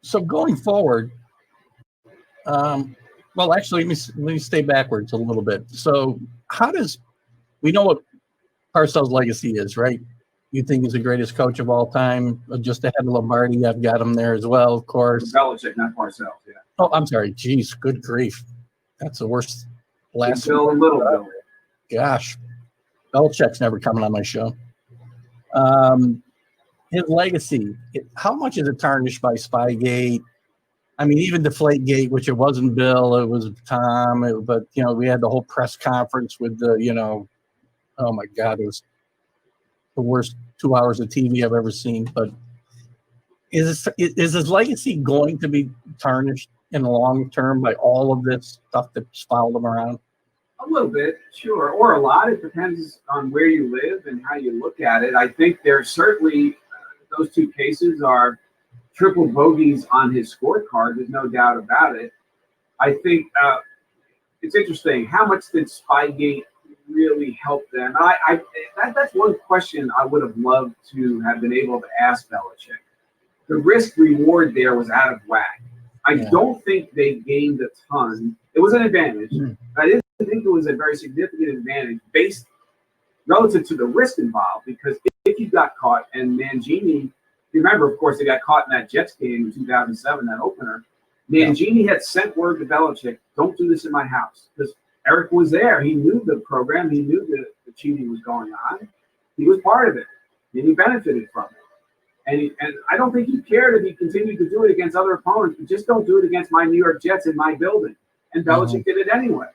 So going forward, well, actually, let me stay backwards a little bit. So we know what Parcells' legacy is, right? You think he's the greatest coach of all time, just ahead of Lombardi. I've got him there as well, of course. Belichick, not Parcells, yeah. Oh, I'm sorry. Jeez, good grief. That's the worst. Big Bill and Little Bill. Gosh, Belichick's never coming on my show. His legacy, how much is it tarnished by Spygate? I mean, even Deflategate, which it wasn't Bill, it was Tom. But, we had the whole press conference with oh, my God, it was the worst 2 hours of TV I've ever seen. But is his legacy going to be tarnished in the long term by all of this stuff that's followed him around? A little bit, sure, or a lot. It depends on where you live and how you look at it. I think there's certainly those 2 cases are triple bogeys on his scorecard. There's no doubt about it. I think it's interesting. How much did Spygate really help them? That's one question I would have loved to have been able to ask Belichick. The risk reward there was out of whack. I don't think they gained a ton. It was an advantage. I didn't think it was a very significant advantage based relative to the risk involved, because if you got caught, and Mangini, remember, of course, they got caught in that Jets game in 2007, that opener. Mangini had sent word to Belichick, don't do this in my house, because Eric was there. He knew the program. He knew the cheating was going on. He was part of it, and he benefited from it. And I don't think he cared if he continued to do it against other opponents, but just don't do it against my New York Jets in my building. And Belichick did it anyway.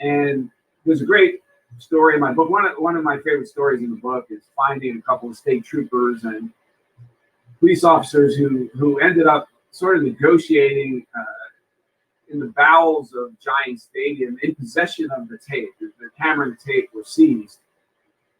And there's a great story in my book. One of my favorite stories in the book is finding a couple of state troopers and police officers who ended up sort of negotiating in the bowels of Giant Stadium in possession of the tape. The camera and the tape were seized.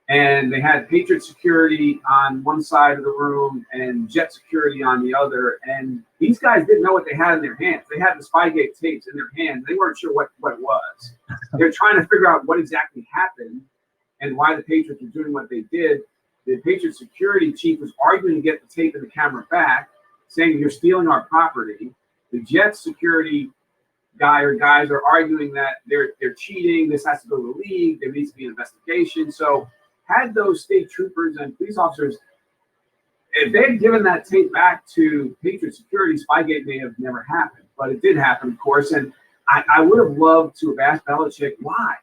And they had Patriot security on one side of the room and Jet security on the other. And these guys didn't know what they had in their hands. They had the Spygate tapes in their hands. They weren't sure what it was. They're trying to figure out what exactly happened and why the Patriots were doing what they did. The Patriot security chief was arguing to get the tape and the camera back, saying, "You're stealing our property." The Jet security guy or guys are arguing that they're cheating. This has to go to the league. There needs to be an investigation. So had those state troopers and police officers, if they had given that tape back to Patriot security, Spygate may have never happened. But it did happen, of course. And I would have loved to have asked Belichick why.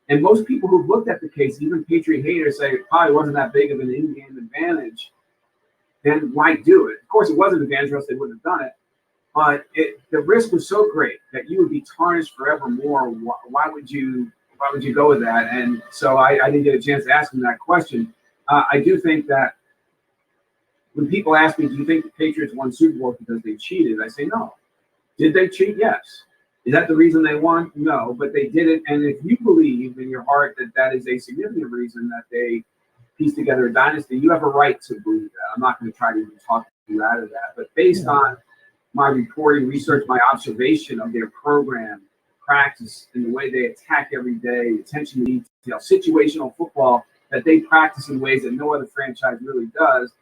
And most people who've looked at the case, even Patriot haters, say it probably wasn't that big of an in-game advantage. Then why do it? Of course, it was an advantage, or else they wouldn't have done it. But the risk was so great that you would be tarnished forevermore. Why would you go with that? And so I didn't get a chance to ask him that question. I do think that when people ask me, do you think the Patriots won Super Bowl because they cheated? I say no. Did they cheat? Yes. Is that the reason they won? No, but they did it. And if you believe in your heart that that is a significant reason that they pieced together a dynasty, you have a right to believe that. I'm not going to try to even talk you out of that. But based on my reporting, research, my observation of their program, practice, and the way they attack every day, attention to detail, situational football that they practice in ways that no other franchise really does,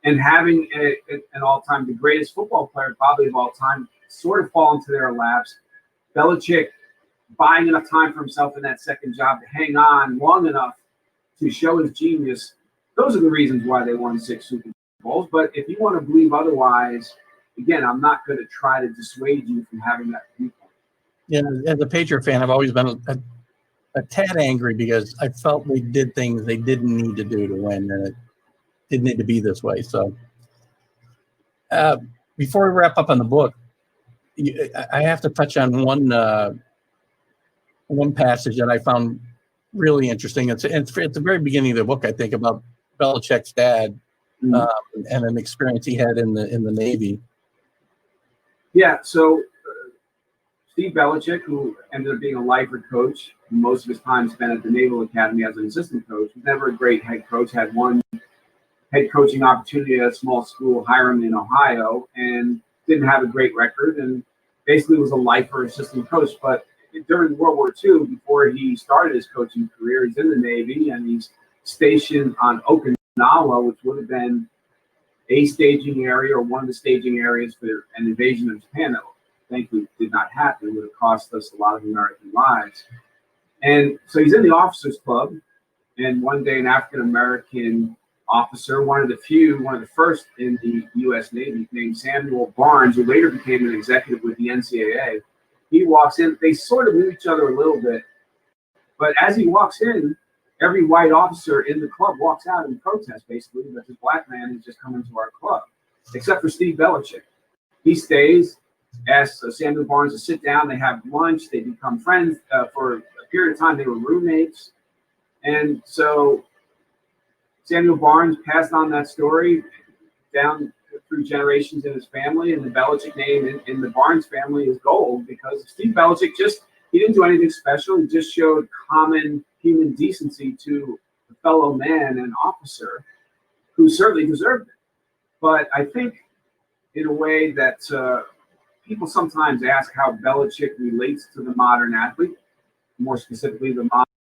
and having an all-time, the greatest football player probably of all time, sort of fall into their laps. Belichick buying enough time for himself in that second job to hang on long enough to show his genius. Those are the reasons why they won 6 Super Bowls. But if you want to believe otherwise, again, I'm not going to try to dissuade you from having that viewpoint. Yeah, as a Patriot fan, I've always been a tad angry because I felt they did things they didn't need to do to win, and it didn't need to be this way. So before we wrap up on the book, I have to touch on one passage that I found really interesting. It's at the very beginning of the book, I think, about Belichick's dad and an experience he had in the Navy. Yeah, so Steve Belichick, who ended up being a lifer coach, most of his time spent at the Naval Academy as an assistant coach, was never a great head coach, had one head coaching opportunity at a small school, Hiram in Ohio, and didn't have a great record, and basically was a lifer assistant coach. But during World War II, before he started his coaching career, he's in the Navy, and he's stationed on Okinawa, which would have been a staging area or one of the staging areas for an invasion of Japan that thankfully did not happen. It would have cost us a lot of American lives. And so he's in the officers club, and one day an African-American officer, one of the first in the U.S. Navy, named Samuel Barnes, who later became an executive with the NCAA, he walks in. They sort of knew each other a little bit, but as he walks in, every white officer in the club walks out in protest, basically, that this black man is just coming to our club, except for Steve Belichick. He stays, asks Samuel Barnes to sit down. They have lunch. They become friends. For a period of time, they were roommates. And so Samuel Barnes passed on that story down through generations in his family, and the Belichick name in the Barnes family is gold because Steve Belichick he didn't do anything special. He just showed common human decency to a fellow man and officer who certainly deserved it. But I think in a way that people sometimes ask how Belichick relates to the modern athlete, more specifically the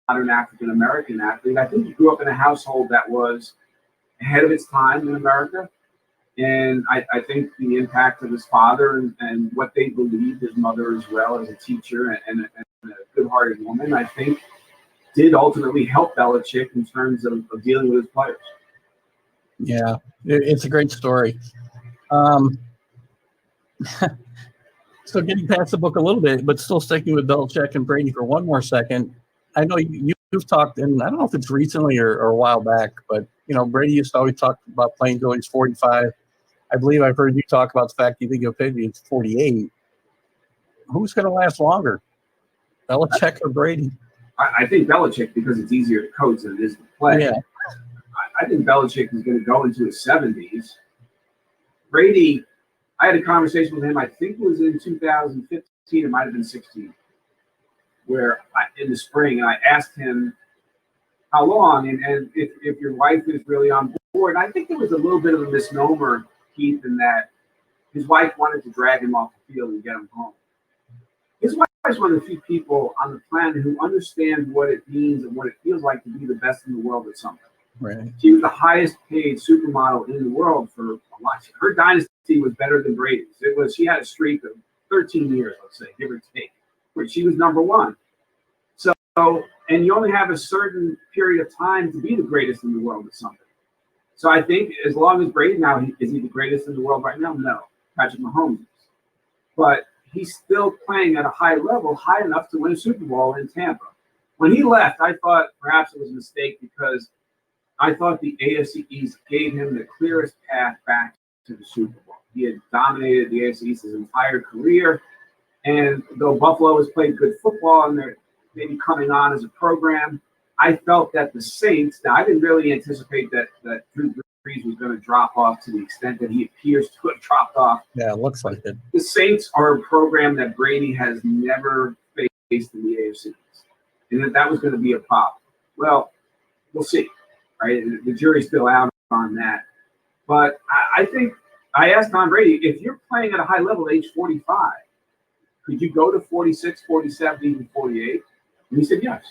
modern African-American athlete. I think he grew up in a household that was ahead of its time in America. And I think the impact of his father and what they believed, his mother as well as a teacher and a good-hearted woman, I think did ultimately help Belichick in terms of dealing with his players. Yeah, it's a great story. So getting past the book a little bit, but still sticking with Belichick and Brady for one more second. I know you've talked, and I don't know if it's recently or a while back, but Brady used to always talk about playing till he's 45. I believe I've heard you talk about the fact you think he'll play till he's 48. Who's going to last longer, Belichick or Brady? I think Belichick, because it's easier to coach than it is to play. Yeah. I think Belichick is going to go into his 70s. Brady, I had a conversation with him, I think it was in 2015, it might have been 16, where in the spring, and I asked him how long, and if your wife is really on board. And I think there was a little bit of a misnomer, Keith, in that his wife wanted to drag him off the field and get him home. His wife is one of the few people on the planet who understands what it means and what it feels like to be the best in the world at something. Right. She was the highest paid supermodel in the world for a lot. Her dynasty was better than Brady's. She had a streak of 13 years, let's say, give or take, where she was number one. So, and you only have a certain period of time to be the greatest in the world at something. So I think as long as Brady now, is he the greatest in the world right now? No. Patrick Mahomes is. But he's still playing at a high level, high enough to win a Super Bowl in Tampa. When he left, I thought perhaps it was a mistake because I thought the AFC East gave him the clearest path back to the Super Bowl. He had dominated the AFC East his entire career. And though Buffalo has played good football and they're maybe coming on as a program, I felt that the Saints, now I didn't really anticipate that Drew Brees was going to drop off to the extent that he appears to have dropped off. Yeah, it looks like it. The Saints are a program that Brady has never faced in the AFC East, and that was going to be a problem. Well, we'll see, right? The jury's still out on that. But I think I asked Tom Brady, if you're playing at a high level at age 45, could you go to 46, 47, even 48? And he said yes.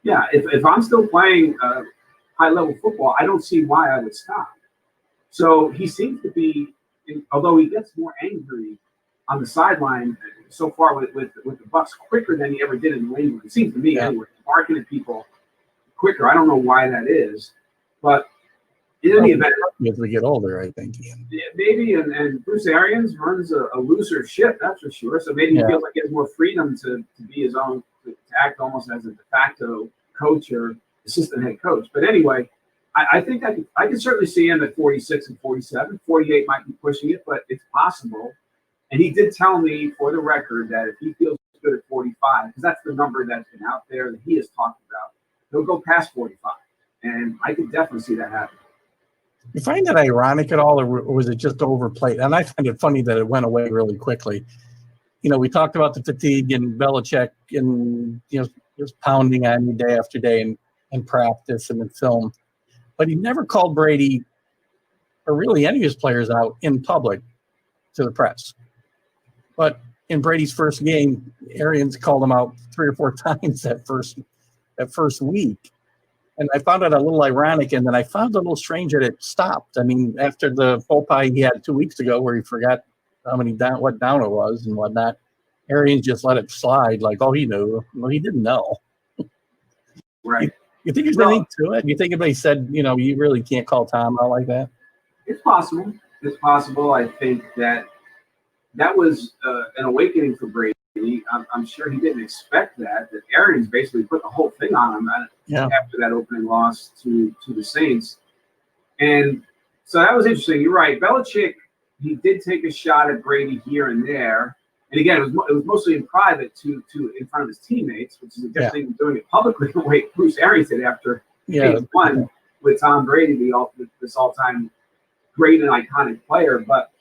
Yeah, if I'm still playing high-level football, I don't see why I would stop. So he seems to be, although he gets more angry on the sideline so far with the Bucks quicker than he ever did in New England. It seems to me, anyway, barking at people quicker. I don't know why that is, but in any event, as we get older, I think. Maybe, and Bruce Arians runs a looser ship, that's for sure. So maybe he feels like he has more freedom to be his own, to act almost as a de facto coach or assistant head coach. But anyway, I think I can certainly see him at 46 and 47. 48 might be pushing it, but it's possible. And he did tell me, for the record, that if he feels good at 45, because that's the number that's been out there that he has talked about, he'll go past 45. And I could definitely see that happening. You find that ironic at all, or was it just overplayed? And I find it funny that it went away really quickly. You know, we talked about the fatigue and Belichick and, just pounding on you day after day in practice and in film. But he never called Brady or really any of his players out in public to the press. But in Brady's first game, Arians called him out 3 or 4 times that first week. And I found it a little ironic, and then I found it a little strange that it stopped. I mean, after the faux pas he had 2 weeks ago where he forgot what down it was and whatnot, Arians just let it slide like, oh, he knew. Well, he didn't know. Right. You think there's anything to it? You think anybody said, you really can't call Tom out like that? It's possible. It's possible. I think that was an awakening for Brady. I'm sure he didn't expect that Arians basically put the whole thing on him after that opening loss to the Saints. And so that was interesting. You're right. Belichick, he did take a shot at Brady here and there. And again, it was mostly in private to in front of his teammates, which is a different thing than doing it publicly the way Bruce Arians did after Game 1 with Tom Brady, this all-time great and iconic player. But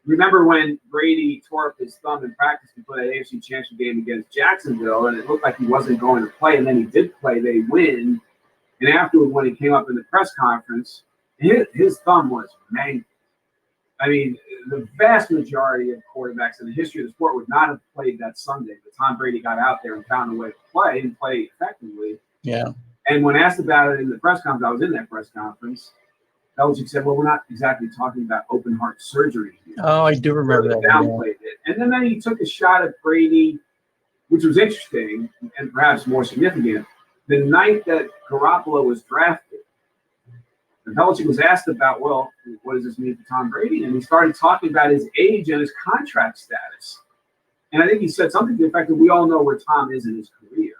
remember when Brady tore up his thumb in practice before that AFC Championship game against Jacksonville, and it looked like he wasn't going to play, and then he did play, they win. And afterward, when he came up in the press conference, his thumb was mangled. I mean, the vast majority of quarterbacks in the history of the sport would not have played that Sunday, but Tom Brady got out there and found a way to play and play effectively. Yeah. And when asked about it in the press conference, I was in that press conference, Belichick said, well, we're not exactly talking about open heart surgery here. Oh, I do remember that. Downplayed it. And then he took a shot at Brady, which was interesting and perhaps more significant. The night that Garoppolo was drafted, and Belichick was asked about, well, what does this mean for Tom Brady? And he started talking about his age and his contract status. And I think he said something to the effect that we all know where Tom is in his career.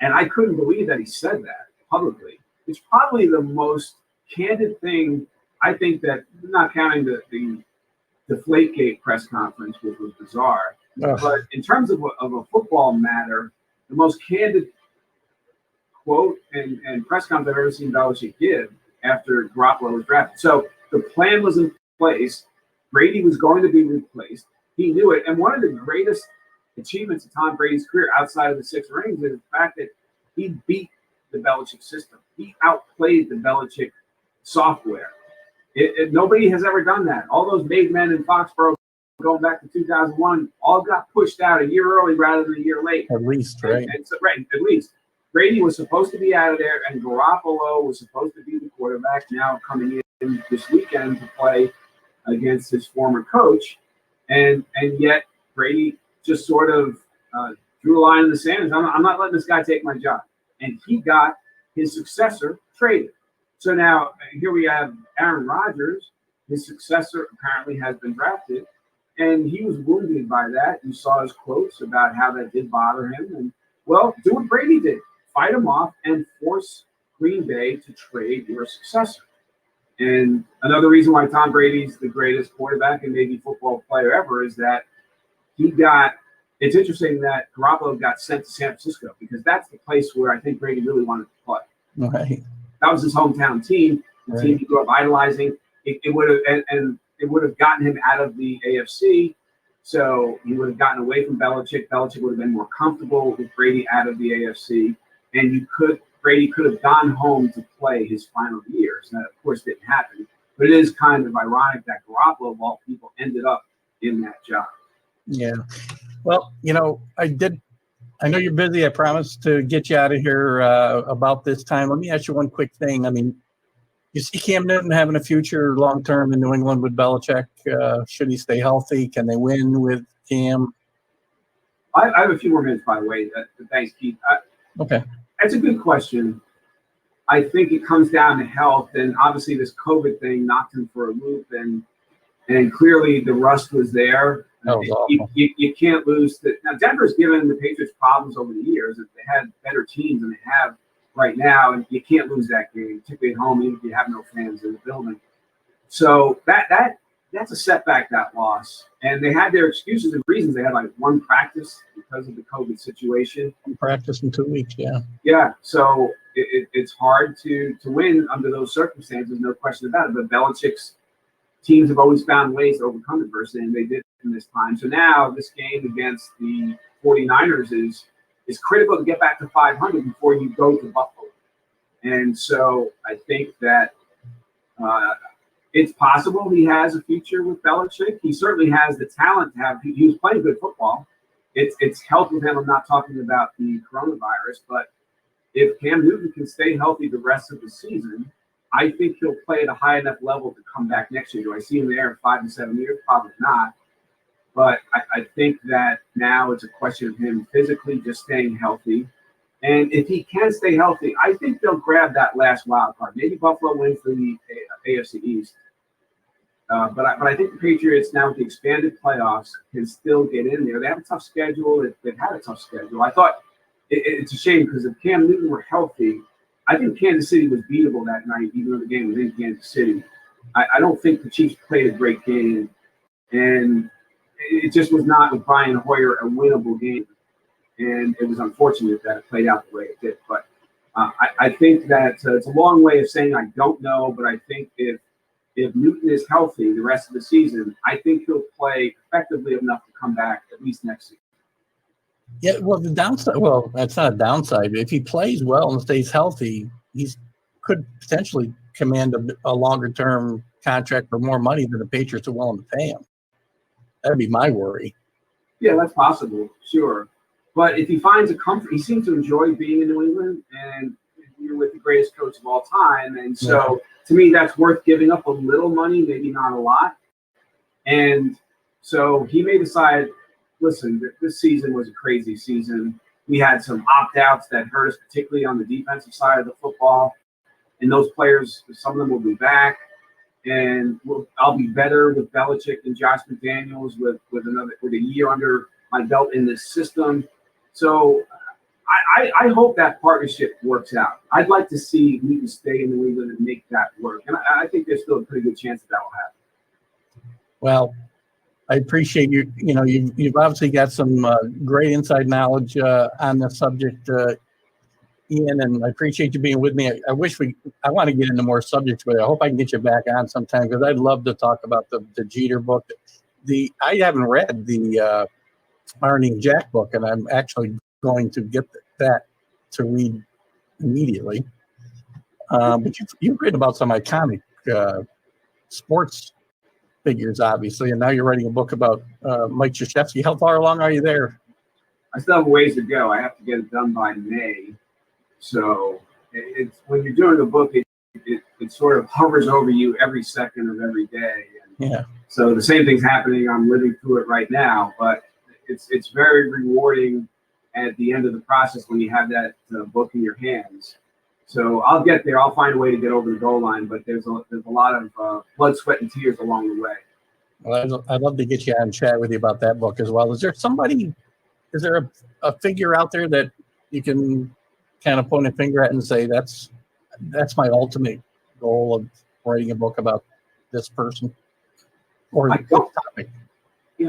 And I couldn't believe that he said that publicly. It's probably the most candid thing, I think, that, not counting the Deflategate press conference, which was bizarre, but in terms of a football matter, the most candid quote and press conference I've ever seen Belichick give after Garoppolo was drafted. So the plan was in place. Brady was going to be replaced. He knew it. And one of the greatest achievements of Tom Brady's career outside of the 6 rings is the fact that he beat the Belichick system. He outplayed the Belichick software. Nobody has ever done that. All those made men in Foxborough going back to 2001 all got pushed out a year early rather than a year late. At least, right? Right, at least. Brady was supposed to be out of there, and Garoppolo was supposed to be the quarterback, now coming in this weekend to play against his former coach. And yet Brady just sort of drew a line in the sand. I'm not letting this guy take my job. And he got his successor traded. So now here we have Aaron Rodgers. His successor apparently has been drafted. And he was wounded by that. You saw his quotes about how that did bother him. And, well, do what Brady did. Fight him off and force Green Bay to trade your successor. And another reason why Tom Brady's the greatest quarterback and maybe football player ever is that it's interesting that Garoppolo got sent to San Francisco because that's the place where I think Brady really wanted to play. Right. That was his hometown team, the team he grew up idolizing. It would have gotten him out of the AFC. So he would have gotten away from Belichick. Belichick would have been more comfortable with Brady out of the AFC. And Brady could have gone home to play his final years. And that, of course, didn't happen. But it is kind of ironic that Garoppolo, of all people, ended up in that job. Yeah. Well, I know you're busy. I promised to get you out of here about this time. Let me ask you one quick thing. I mean, you see Cam Newton having a future long-term in New England with Belichick. Should he stay healthy? Can they win with Cam? I have a few more minutes, by the way. Thanks, Keith. Okay. That's a good question. I think it comes down to health, and obviously this COVID thing knocked him for a loop, and clearly the rust was there. That was awful. You can't lose. Now, Denver's given the Patriots problems over the years. If they had better teams than they have right now, and you can't lose that game, particularly at home, even if you have no fans in the building. So that's a setback, that loss. And they had their excuses and reasons. They had like one practice because of the COVID situation. One practice in 2 weeks, yeah. Yeah, so it's hard to win under those circumstances, no question about it. But Belichick's teams have always found ways to overcome adversity, and they did in this time. So now this game against the 49ers is critical to get back to 500 before you go to Buffalo. And so I think that it's possible he has a future with Belichick. He certainly has the talent to have. He was playing good football. It's helped with him. I'm not talking about the coronavirus, but if Cam Newton can stay healthy the rest of the season, I think he'll play at a high enough level to come back next year. Do I see him there in 5 to 7 years? Probably not. But I think that now it's a question of him physically just staying healthy. And if he can stay healthy, I think they'll grab that last wild card. Maybe Buffalo wins the AFC East. But I think the Patriots, now with the expanded playoffs, can still get in there. They have a tough schedule. They've had a tough schedule. I thought it's a shame because if Cam Newton were healthy, I think Kansas City was beatable that night, even though the game was in Kansas City. I don't think the Chiefs played a great game. And it just was not, with Brian Hoyer, a winnable game. And it was unfortunate that it played out the way it did. But I think that it's a long way of saying I don't know, but I think if Newton is healthy the rest of the season, I think he'll play effectively enough to come back at least next season. Yeah, well, the downside, well, that's not a downside. If he plays well and stays healthy, he could potentially command a longer-term contract for more money than the Patriots are willing to pay him. That'd be my worry. Yeah, that's possible, sure. But if he finds a comfort, he seems to enjoy being in New England, and you're with the greatest coach of all time. And so, to me, that's worth giving up a little money, maybe not a lot. And so he may decide, listen, this season was a crazy season. We had some opt-outs that hurt us, particularly on the defensive side of the football. And those players, some of them will be back. And I'll be better with Belichick and Josh McDaniels with a year under my belt in this system. So I hope that partnership works out. I'd like to see Newton stay in New England and make that work. And I think there's still a pretty good chance that will happen. Well, I appreciate you. You've obviously got some great inside knowledge on the subject. Ian, and I appreciate you being with me. I want to get into more subjects, but I hope I can get you back on sometime because I'd love to talk about the Jeter book. I haven't read the Arnie and Jack book, and I'm actually going to get that to read immediately. But you've written about some iconic sports figures, obviously, and now you're writing a book about Mike Krzyzewski. How far along are you there? I still have a ways to go. I have to get it done by May. So it's when you're doing a book, it sort of hovers over you every second of every day. And yeah. So the same thing's happening. I'm living through it right now, but it's very rewarding at the end of the process when you have that book in your hands. So I'll get there. I'll find a way to get over the goal line, but there's a lot of blood, sweat, and tears along the way. Well, I'd love to get you on and chat with you about that book as well. Is there a figure out there that you can kind of point a finger at and say that's my ultimate goal of writing a book about this person or this topic?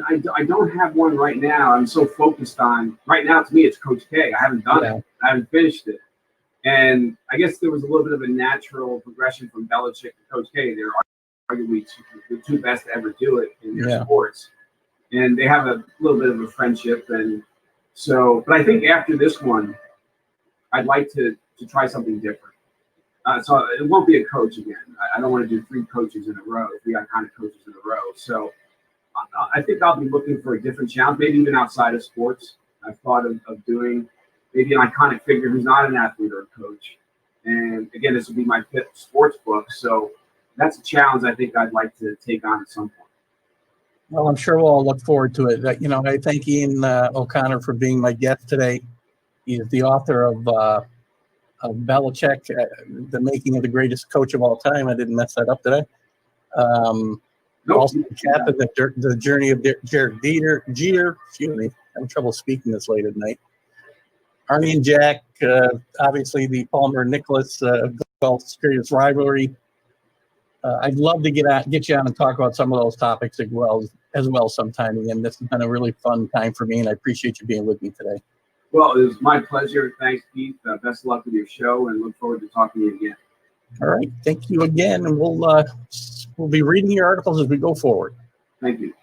I don't have one right now. I'm so focused on right now. To me, it's Coach K. I haven't done it. I haven't finished it, and I guess there was a little bit of a natural progression from Belichick to Coach K. They're arguably the two best to ever do it in their sports, and they have a little bit of a friendship. And so, but I think after this one, I'd like to try something different. So it won't be a coach again. I don't want to do 3 coaches in a row, 3 iconic coaches in a row. So I think I'll be looking for a different challenge, maybe even outside of sports. I've thought of doing maybe an iconic figure who's not an athlete or a coach. And again, this will be my 5th sports book. So that's a challenge I think I'd like to take on at some point. Well, I'm sure we'll all look forward to it. I thank Ian O'Connor for being my guest today. He's the author of Belichick, The Making of the Greatest Coach of All Time. I didn't mess that up today. Nope. Also, the journey of Derek Jeter. Excuse me, I'm having trouble speaking this late at night. Arnie and Jack, obviously the Palmer-Nicholas Gulf's greatest rivalry. I'd love to get you on and talk about some of those topics as well sometime. And this has been a really fun time for me, and I appreciate you being with me today. Well, it was my pleasure. Thanks, Keith. Best of luck with your show, and look forward to talking to you again. All right. Thank you again, and we'll be reading your articles as we go forward. Thank you.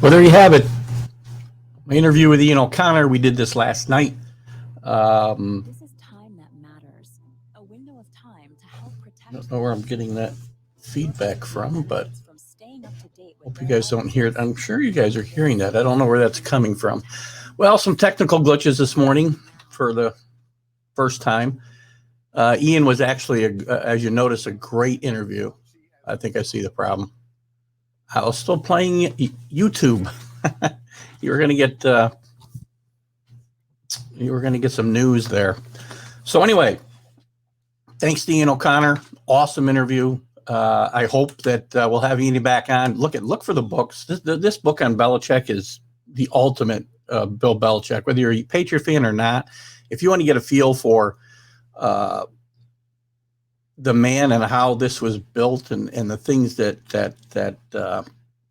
Well, there you have it. My interview with Ian O'Connor. We did this last night. This is time that matters. A window of time to help protect. I don't know where I'm getting that feedback from, but hope you guys don't hear it. I'm sure you guys are hearing that. I don't know where that's coming from. Well, some technical glitches this morning for the first time. Ian was actually, as you notice, a great interview. I think I see the problem. I was still playing YouTube. You were going to get some news there. So anyway, thanks to Ian O'Connor. Awesome interview. I hope that we'll have Ian back on. Look for the books. This book on Belichick is the ultimate Bill Belichick, whether you're a Patriot fan or not. If you want to get a feel for the man and how this was built and the things that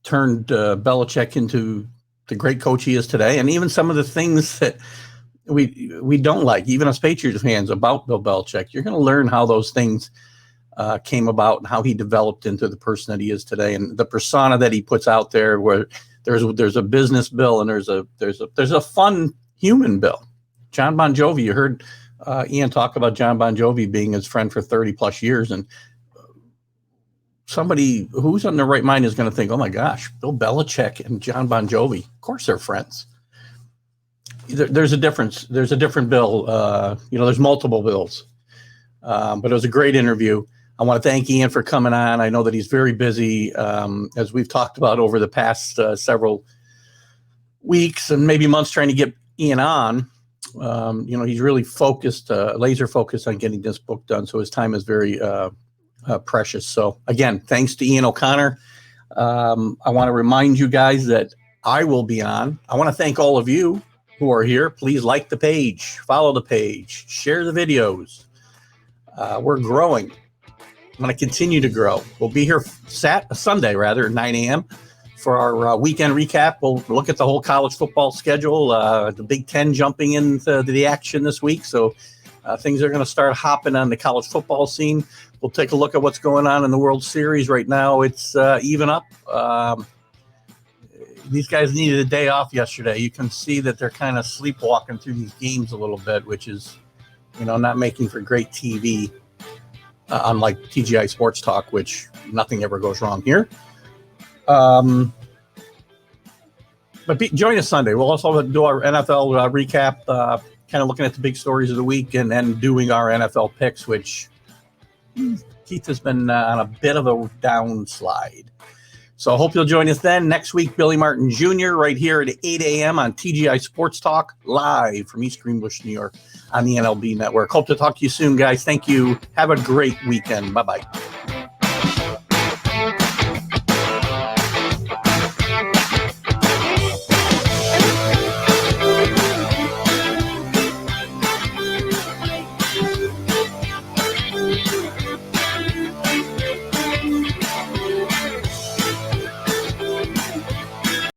turned Belichick into the great coach he is today, and even some of the things that we don't like, even as Patriots fans, about Bill Belichick, you're going to learn how those things came about and how he developed into the person that he is today, and the persona that he puts out there. Where there's a business Bill and there's a fun human Bill. John Bon Jovi. You heard Ian talk about John Bon Jovi being his friend for 30 plus years, and somebody who's in their right mind is going to think, oh my gosh, Bill Belichick and John Bon Jovi, of course they're friends. There's a difference. There's a different Bill. There's multiple Bills. But it was a great interview. I want to thank Ian for coming on. I know that he's very busy, as we've talked about over the past several weeks and maybe months trying to get Ian on. He's really focused, laser focused on getting this book done. So his time is very precious. So again, thanks to Ian O'Connor. I want to remind you guys that I will be on. I want to thank all of you who are here. Please like the page, follow the page, share the videos. We're growing. I'm going to continue to grow. We'll be here Sunday, 9 a.m. for our weekend recap. We'll look at the whole college football schedule, the Big Ten jumping into the action this week. So things are going to start hopping on the college football scene. We'll take a look at what's going on in the World Series right now. It's even up. These guys needed a day off yesterday. You can see that they're kind of sleepwalking through these games a little bit, which is, not making for great TV, unlike TGI Sports Talk, which nothing ever goes wrong here. But join us Sunday. We'll also do our NFL recap, kind of looking at the big stories of the week and then doing our NFL picks, which Keith has been on a bit of a downslide. So I hope you'll join us then. Next week, Billy Martin Jr. right here at 8 a.m. on TGI Sports Talk, live from East Greenbush, New York on the NLB Network. Hope to talk to you soon, guys. Thank you. Have a great weekend. Bye-bye.